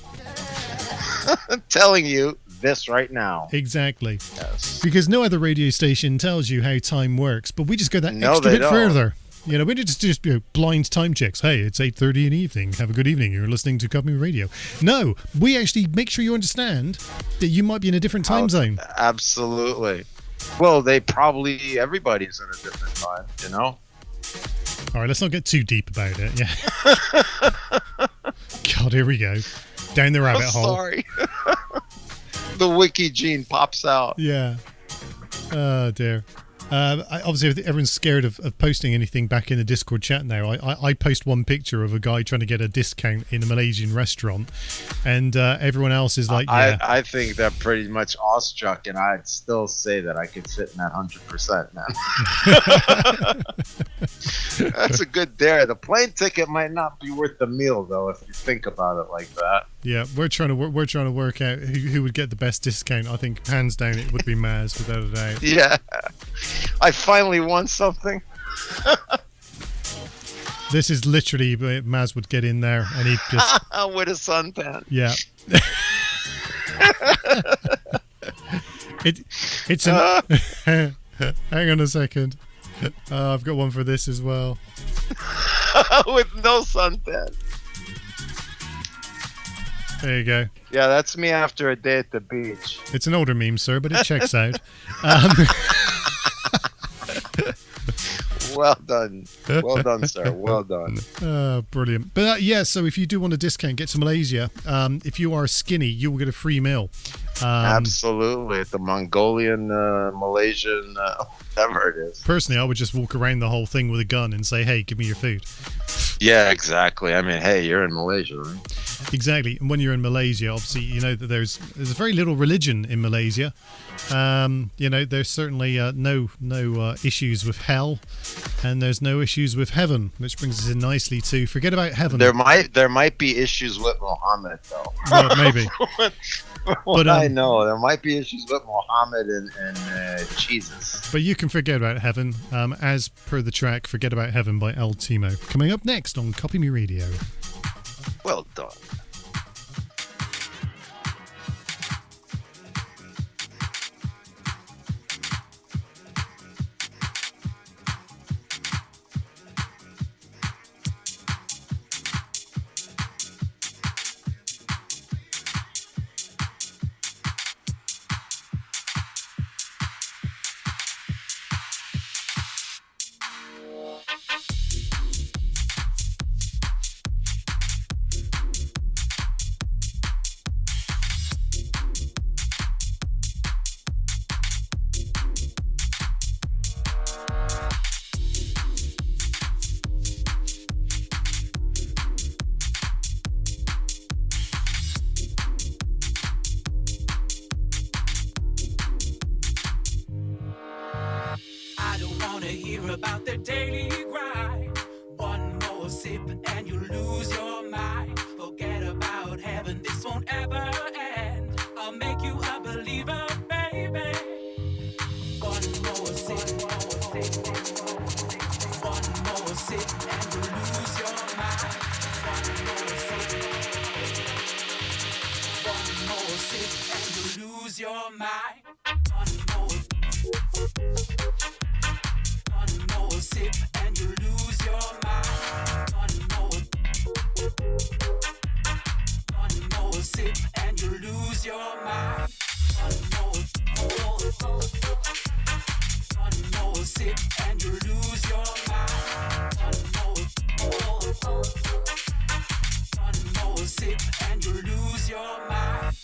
I'm telling you this right now. Exactly. Yes. Because no other radio station tells you how time works, but we just go that extra bit further. You know, we just blind time checks. Hey, it's 8:30 in the evening. Have a good evening. You're listening to Kopimistic Radio. No, we actually make sure you understand that you might be in a different time zone. Absolutely. Well, everybody's in a different time, you know? All right, let's not get too deep about it. Yeah. God, here we go. Down the rabbit hole. Sorry. The wiki gene pops out. Yeah. Oh, dear. Obviously, everyone's scared of posting anything back in the Discord chat now. I post one picture of a guy trying to get a discount in a Malaysian restaurant, and everyone else is like, yeah. I think they're pretty much awestruck, and I'd still say that I could fit in that 100%, man. That's a good dare. The plane ticket might not be worth the meal, though, if you think about it like that. Yeah, we're trying to work out who would get the best discount. I think hands down it would be Maz, without a doubt. Yeah. I finally won something. This is literally Maz would get in there and he'd just with a suntan. Yeah. It's an hang on a second. I've got one for this as well. With no suntan. There you go. Yeah, that's me after a day at the beach. It's an older meme, sir, but it checks out. Well done, sir. Well done. Brilliant. But yeah, so if you do want a discount, get to Malaysia. If you are skinny, you will get a free meal. Absolutely, at the Mongolian, Malaysian, whatever it is. Personally, I would just walk around the whole thing with a gun and say, "Hey, give me your food." Yeah, exactly. I mean, hey, you're in Malaysia, right? Exactly. And when you're in Malaysia, obviously, you know that there's very little religion in Malaysia. You know, there's certainly no issues with hell, and there's no issues with heaven, which brings us in nicely to forget about heaven. There might be issues with Muhammad, though. Well, maybe. But I know there might be issues with Muhammad and Jesus. But you can forget about heaven, as per the track "Forget About Heaven" by El Timo. Coming up next on Kopimistic Radio. Well done. About the daily grind. One more sip and you lose your mind. Forget about heaven, this won't ever end. I'll make you a believer, baby. One more sip, one more sip and you lose your mind. One more sip and you lose your mind. Sip and you lose your mind. One more sip and you lose your mind. One more sip and you lose your mind. One more sip and you lose your mind.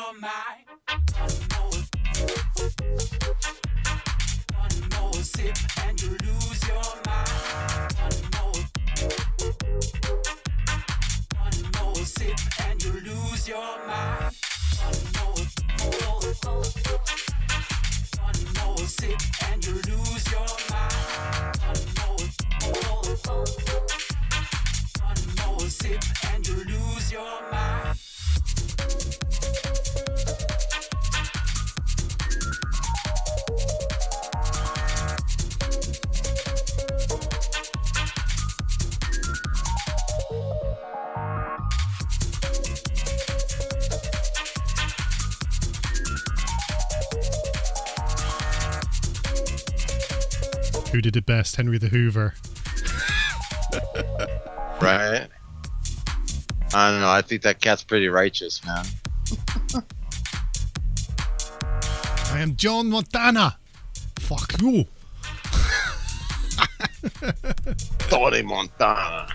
your mind. One more sip and you lose your mind. One more sip and you lose your mind. One more sip and you lose your mind. One more sip and you lose your mind. Who did it best? Henry the Hoover. Right? I don't know. I think that cat's pretty righteous, man. I am John Montana. Fuck you. Tony Montana. I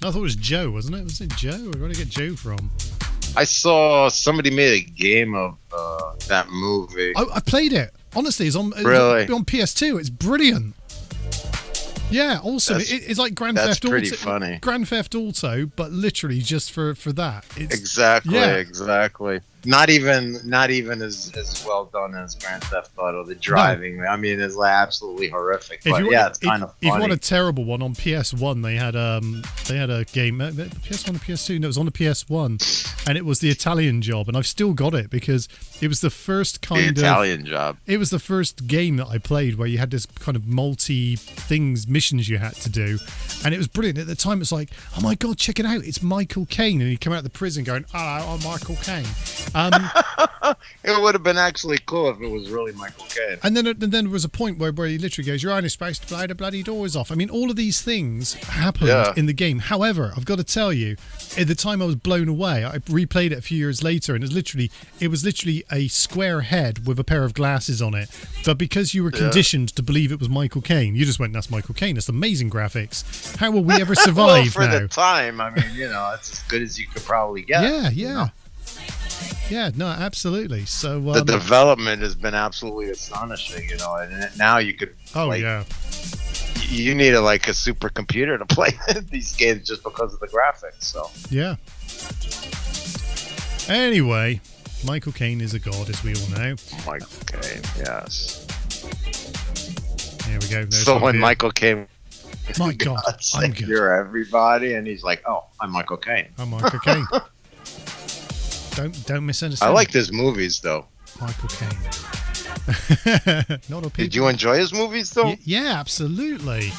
thought it was Joe, wasn't it? Was it Joe? Where did I get Joe from? I saw somebody made a game of that movie. I played it. Honestly, it's on PS2. It's brilliant. Yeah, awesome. It's like Grand Theft Auto. That's pretty funny. Grand Theft Auto, but literally just for that. It's, exactly. Not even as well done as Grand Theft Auto. The driving, I mean, is like absolutely horrific. But it's kind of funny. If you want a terrible one, on PS1 they had a game. PS1 or PS2? No, it was on the PS1, and it was the Italian Job, and I've still got it because it was the first Italian Job. It was the first game that I played where you had this kind of missions you had to do, and it was brilliant. At the time, it's like, oh my god, check it out! It's Michael Caine, and he'd come out of the prison going, "Oh, I'm Michael Caine." It would have been actually cool if it was really Michael Caine. And then there was a point where he literally goes, "You're only supposed to blow the bloody doors off." I mean, all of these things happened in the game. However, I've got to tell you, at the time I was blown away. I replayed it a few years later, and it was literally a square head with a pair of glasses on it. But because you were conditioned to believe it was Michael Caine, you just went, "That's Michael Caine. That's amazing graphics. How will we ever survive?" Well, for now? the time, I mean, it's as good as you could probably get. Yeah. You know? Yeah, no, absolutely. So the development has been absolutely astonishing, and now you could. Oh yeah. You need a supercomputer to play these games just because of the graphics. So yeah. Anyway, Michael Caine is a god, as we all know. Michael Caine, yes. There we go. So when Michael Caine, my God, I'm good. You're everybody, and he's like, "Oh, I'm Michael Caine." I'm Michael Caine. Don't misunderstand. I like his movies, though. Michael Caine. Not a Did you enjoy his movies, though? Yeah, absolutely.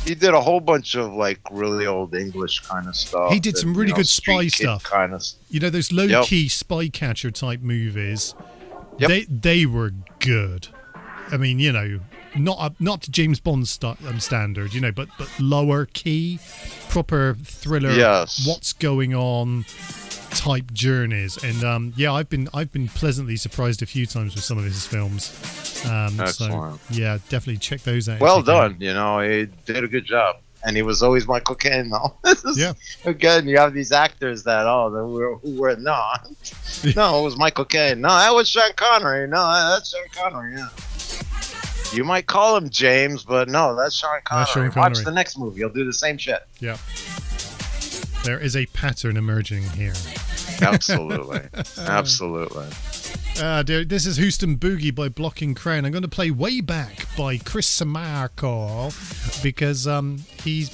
He did a whole bunch of really old English kind of stuff. He did some really good spy stuff. Kind of. Those low-key spy catcher type movies. Yep. They were good. I mean, not to James Bond standard, but lower key, proper thriller. Yes. What's going on? Type journeys, and I've been pleasantly surprised a few times with some of his films. Excellent. So yeah, definitely check those out. Well done. He did a good job, and he was always Michael Caine, though. Yeah. Again, you have these actors that who were not. No, it was Michael Caine. No, that was Sean Connery. No, that's Sean Connery. Yeah. You might call him James, but no, that's Sean Connery. That's Sean Connery. Watch the next movie; he'll do the same shit. Yeah. There is a pattern emerging here. Absolutely. Dear, this is Houston Boogie by Blocking Crown. I'm going to play Way Back by Chris Samarco because he's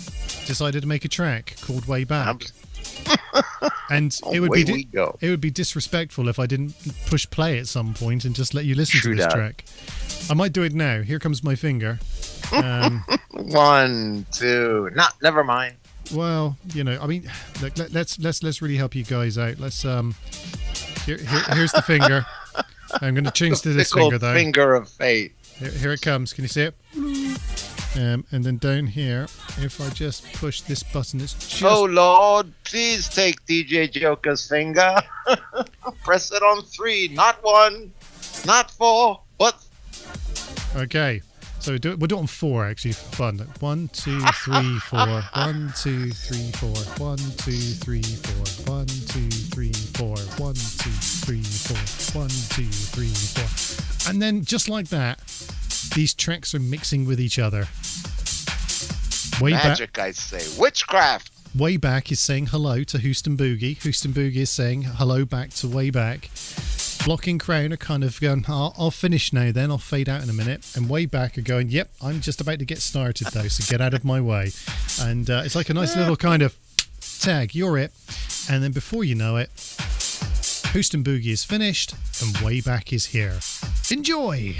decided to make a track called Way Back. And it would be disrespectful if I didn't push play at some point and just let you listen to this track. I might do it now. Here comes my finger. 1, 2. Never mind. Well, I mean, let's really help you guys out. Let's here's the finger. I'm going to change to this finger though. Finger of fate. Here it comes. Can you see it? And then down here, if I just push this button, it's just. Oh Lord, please take DJ Joker's finger. Press it on 3, not 1, not 4, but. Okay. So we'll do it on 4 actually for fun. 1, 2, 3, 4. 1, 2, 3, 4. 1, 2, 3, 4. 1, 2, 3, 4. 1, 2, 3, 4. 1, 2, 3, 4. And then just like that, these tracks are mixing with each other. Magic, I say. Witchcraft. Wayback is saying hello to Houston Boogie. Houston Boogie is saying hello back to Wayback. Block and Crown are kind of going, I'll finish now then, I'll fade out in a minute. And Wayback are going, yep, I'm just about to get started though, so get out of my way. And it's like a nice little kind of tag, you're it. And then before you know it, Houston Boogie is finished and Wayback is here. Enjoy!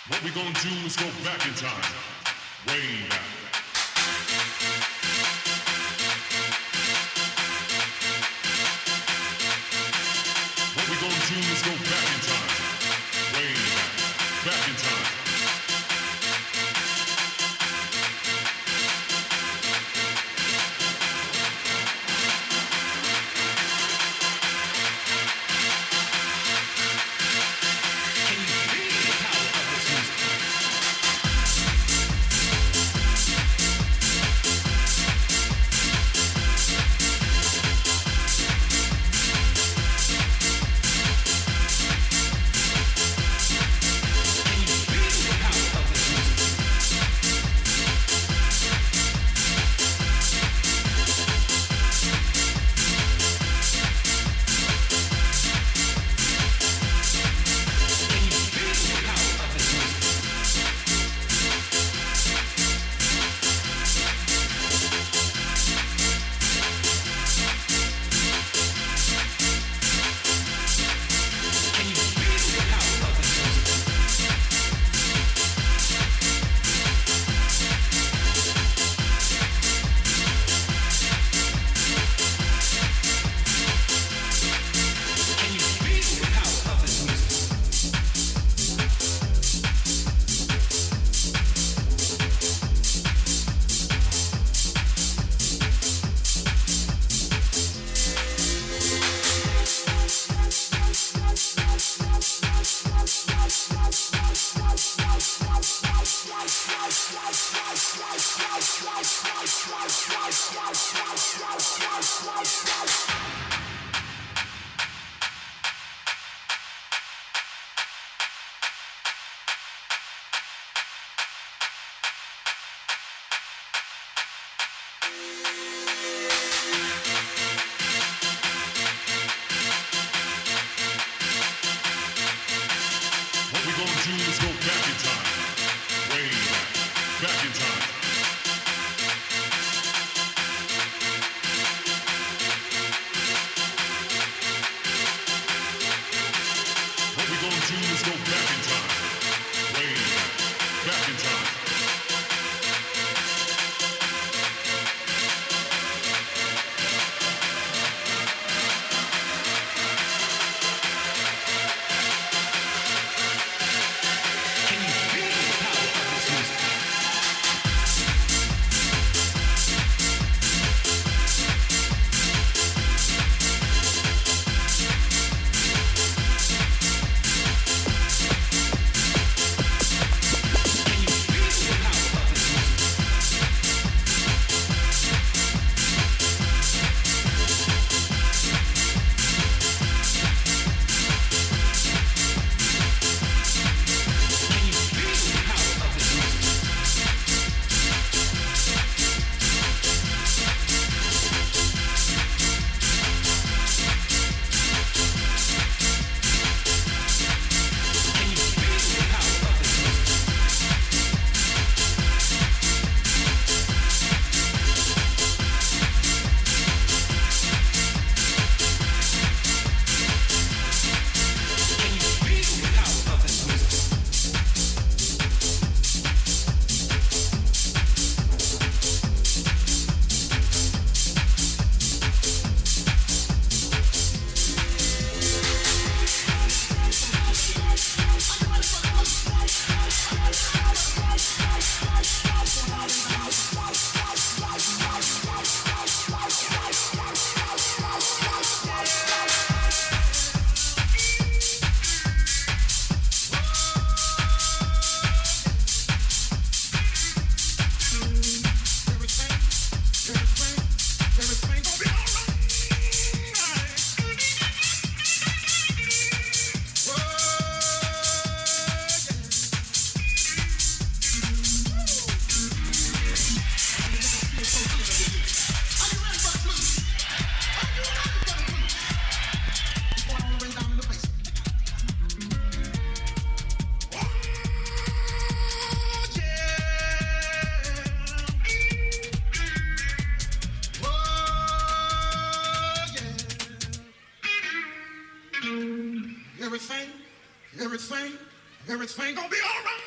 What we gonna do is go back in time, way back. What we gonna do is go back in time, way back in time. everything gonna be alright.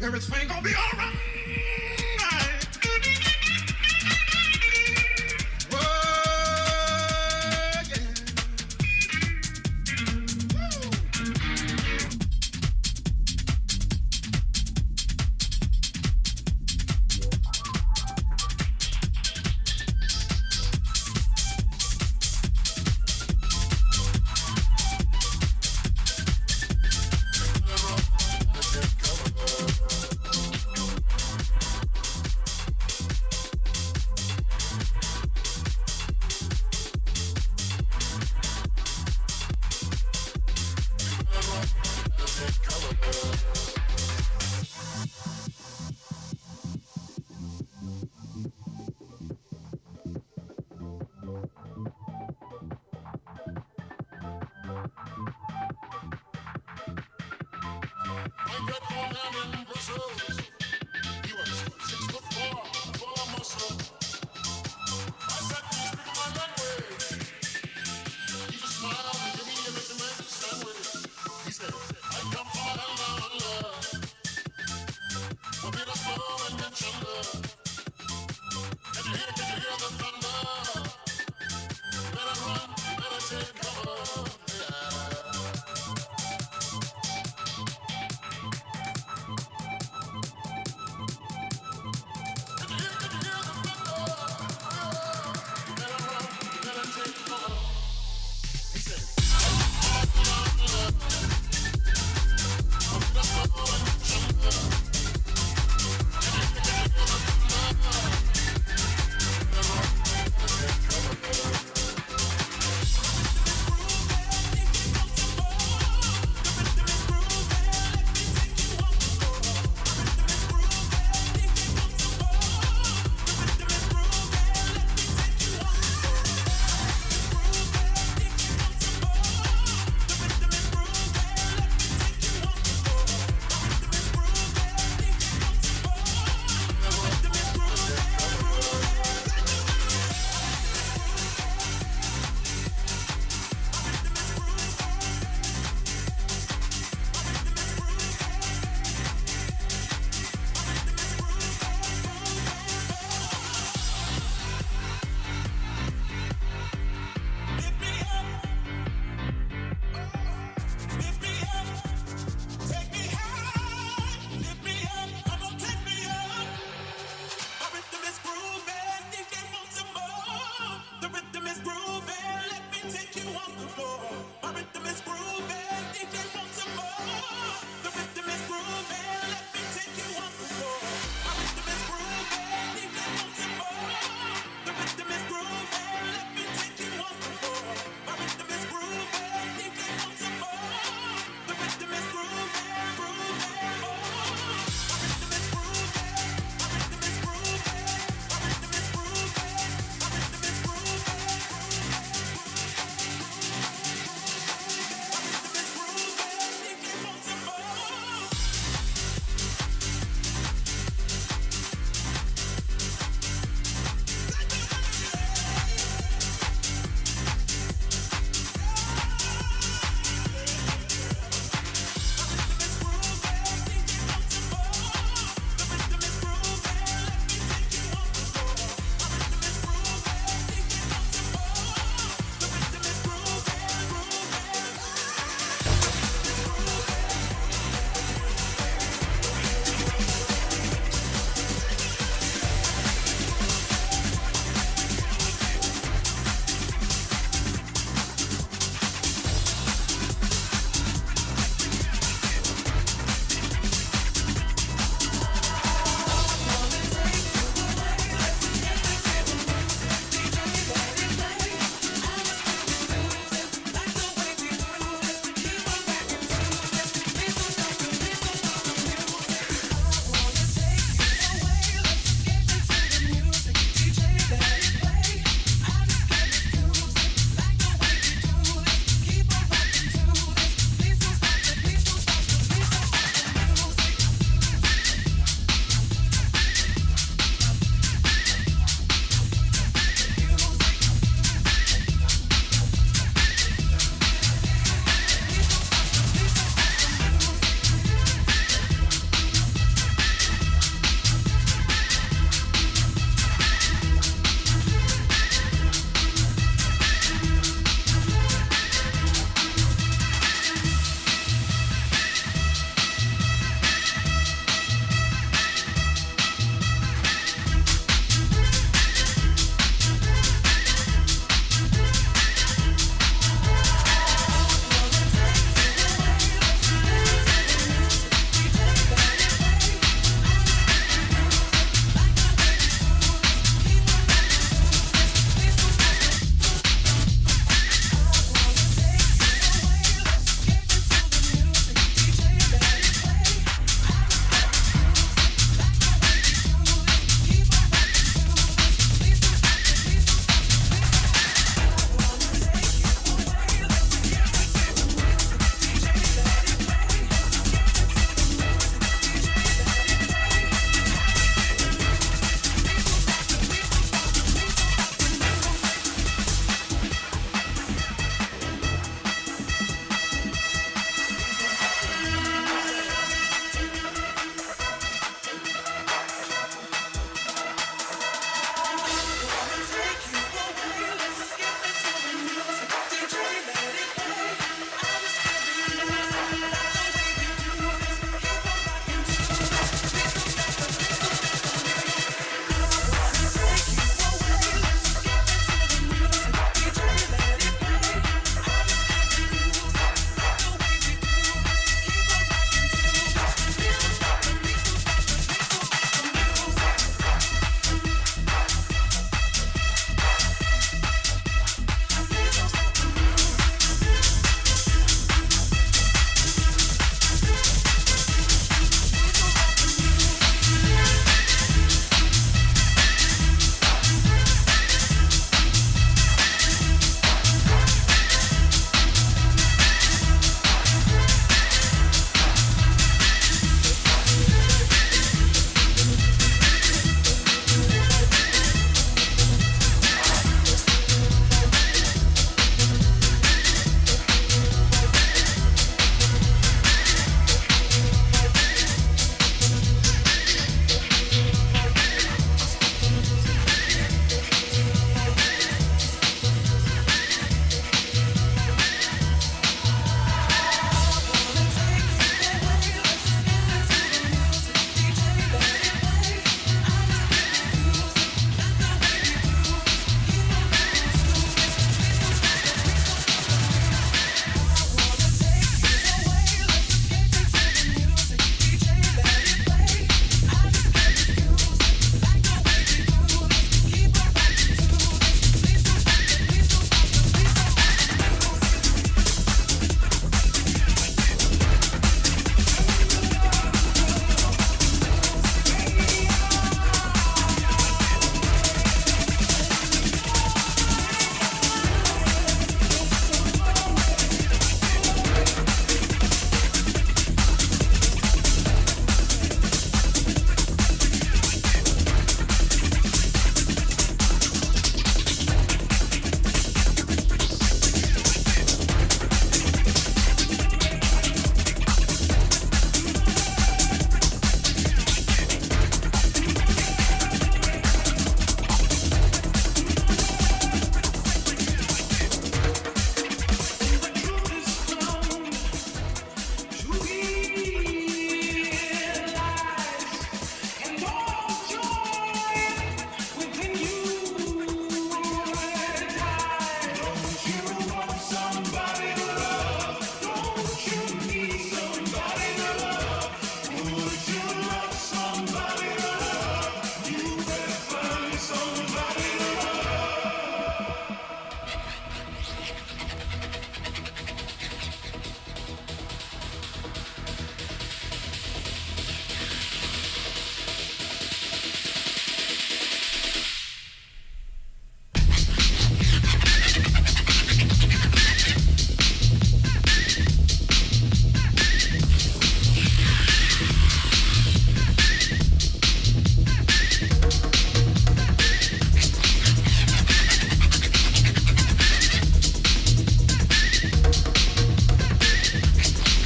Everything gonna be alright.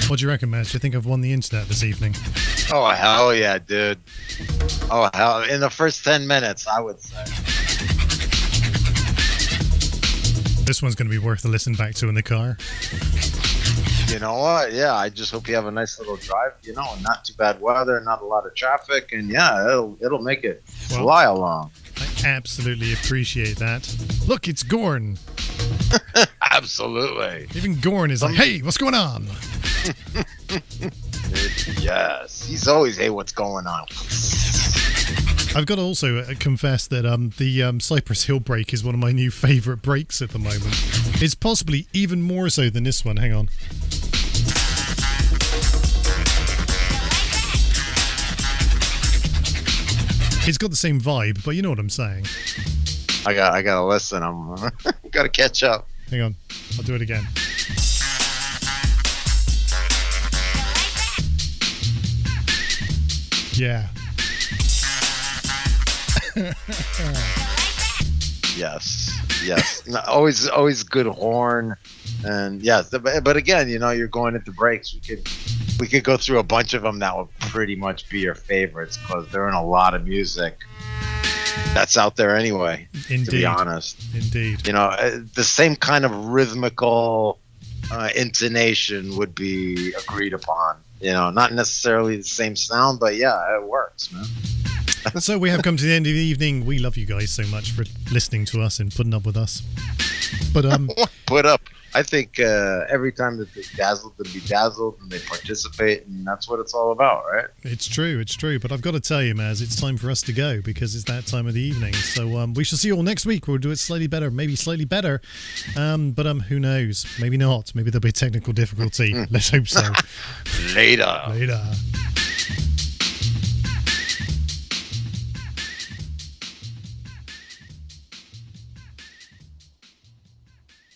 What do you reckon, Maz? Do you think I've won the internet this evening? Oh, hell yeah, dude. Oh, hell. In the first 10 minutes, I would say. This one's going to be worth a listen back to in the car. You know what? Yeah, I just hope you have a nice little drive. You know, not too bad weather, not a lot of traffic, and yeah, it'll make it fly along. I absolutely appreciate that. Look, it's Gorn. Absolutely. Even Gorn is like, hey, what's going on? Yes, he's always, hey, what's going on? I've got to also confess that the Cypress Hill break is one of my new favourite breaks at the moment. It's possibly even more so than this one. Hang on. It's got the same vibe, but you know what I'm saying. I gotta listen. I'm gotta catch up. Hang on, I'll do it again. Yeah. Yes. No, always good horn, and yes. But again, you know, you're going into breaks. We could go through a bunch of them that would pretty much be your favorites because they're in a lot of music that's out there anyway. Indeed. To be honest. Indeed. You know, the same kind of rhythmical intonation would be agreed upon. You know, not necessarily the same sound, but yeah, it works, man. So we have come to the end of the evening. We love you guys so much for listening to us and putting up with us. But put up. I think every time that they're dazzled, they'll be dazzled and they participate, and that's what it's all about, right? It's true. But I've got to tell you, Maz, it's time for us to go because it's that time of the evening. So we shall see you all next week. We'll do it slightly better, maybe slightly better. But who knows? Maybe not. Maybe there'll be a technical difficulty. Let's hope so. Later.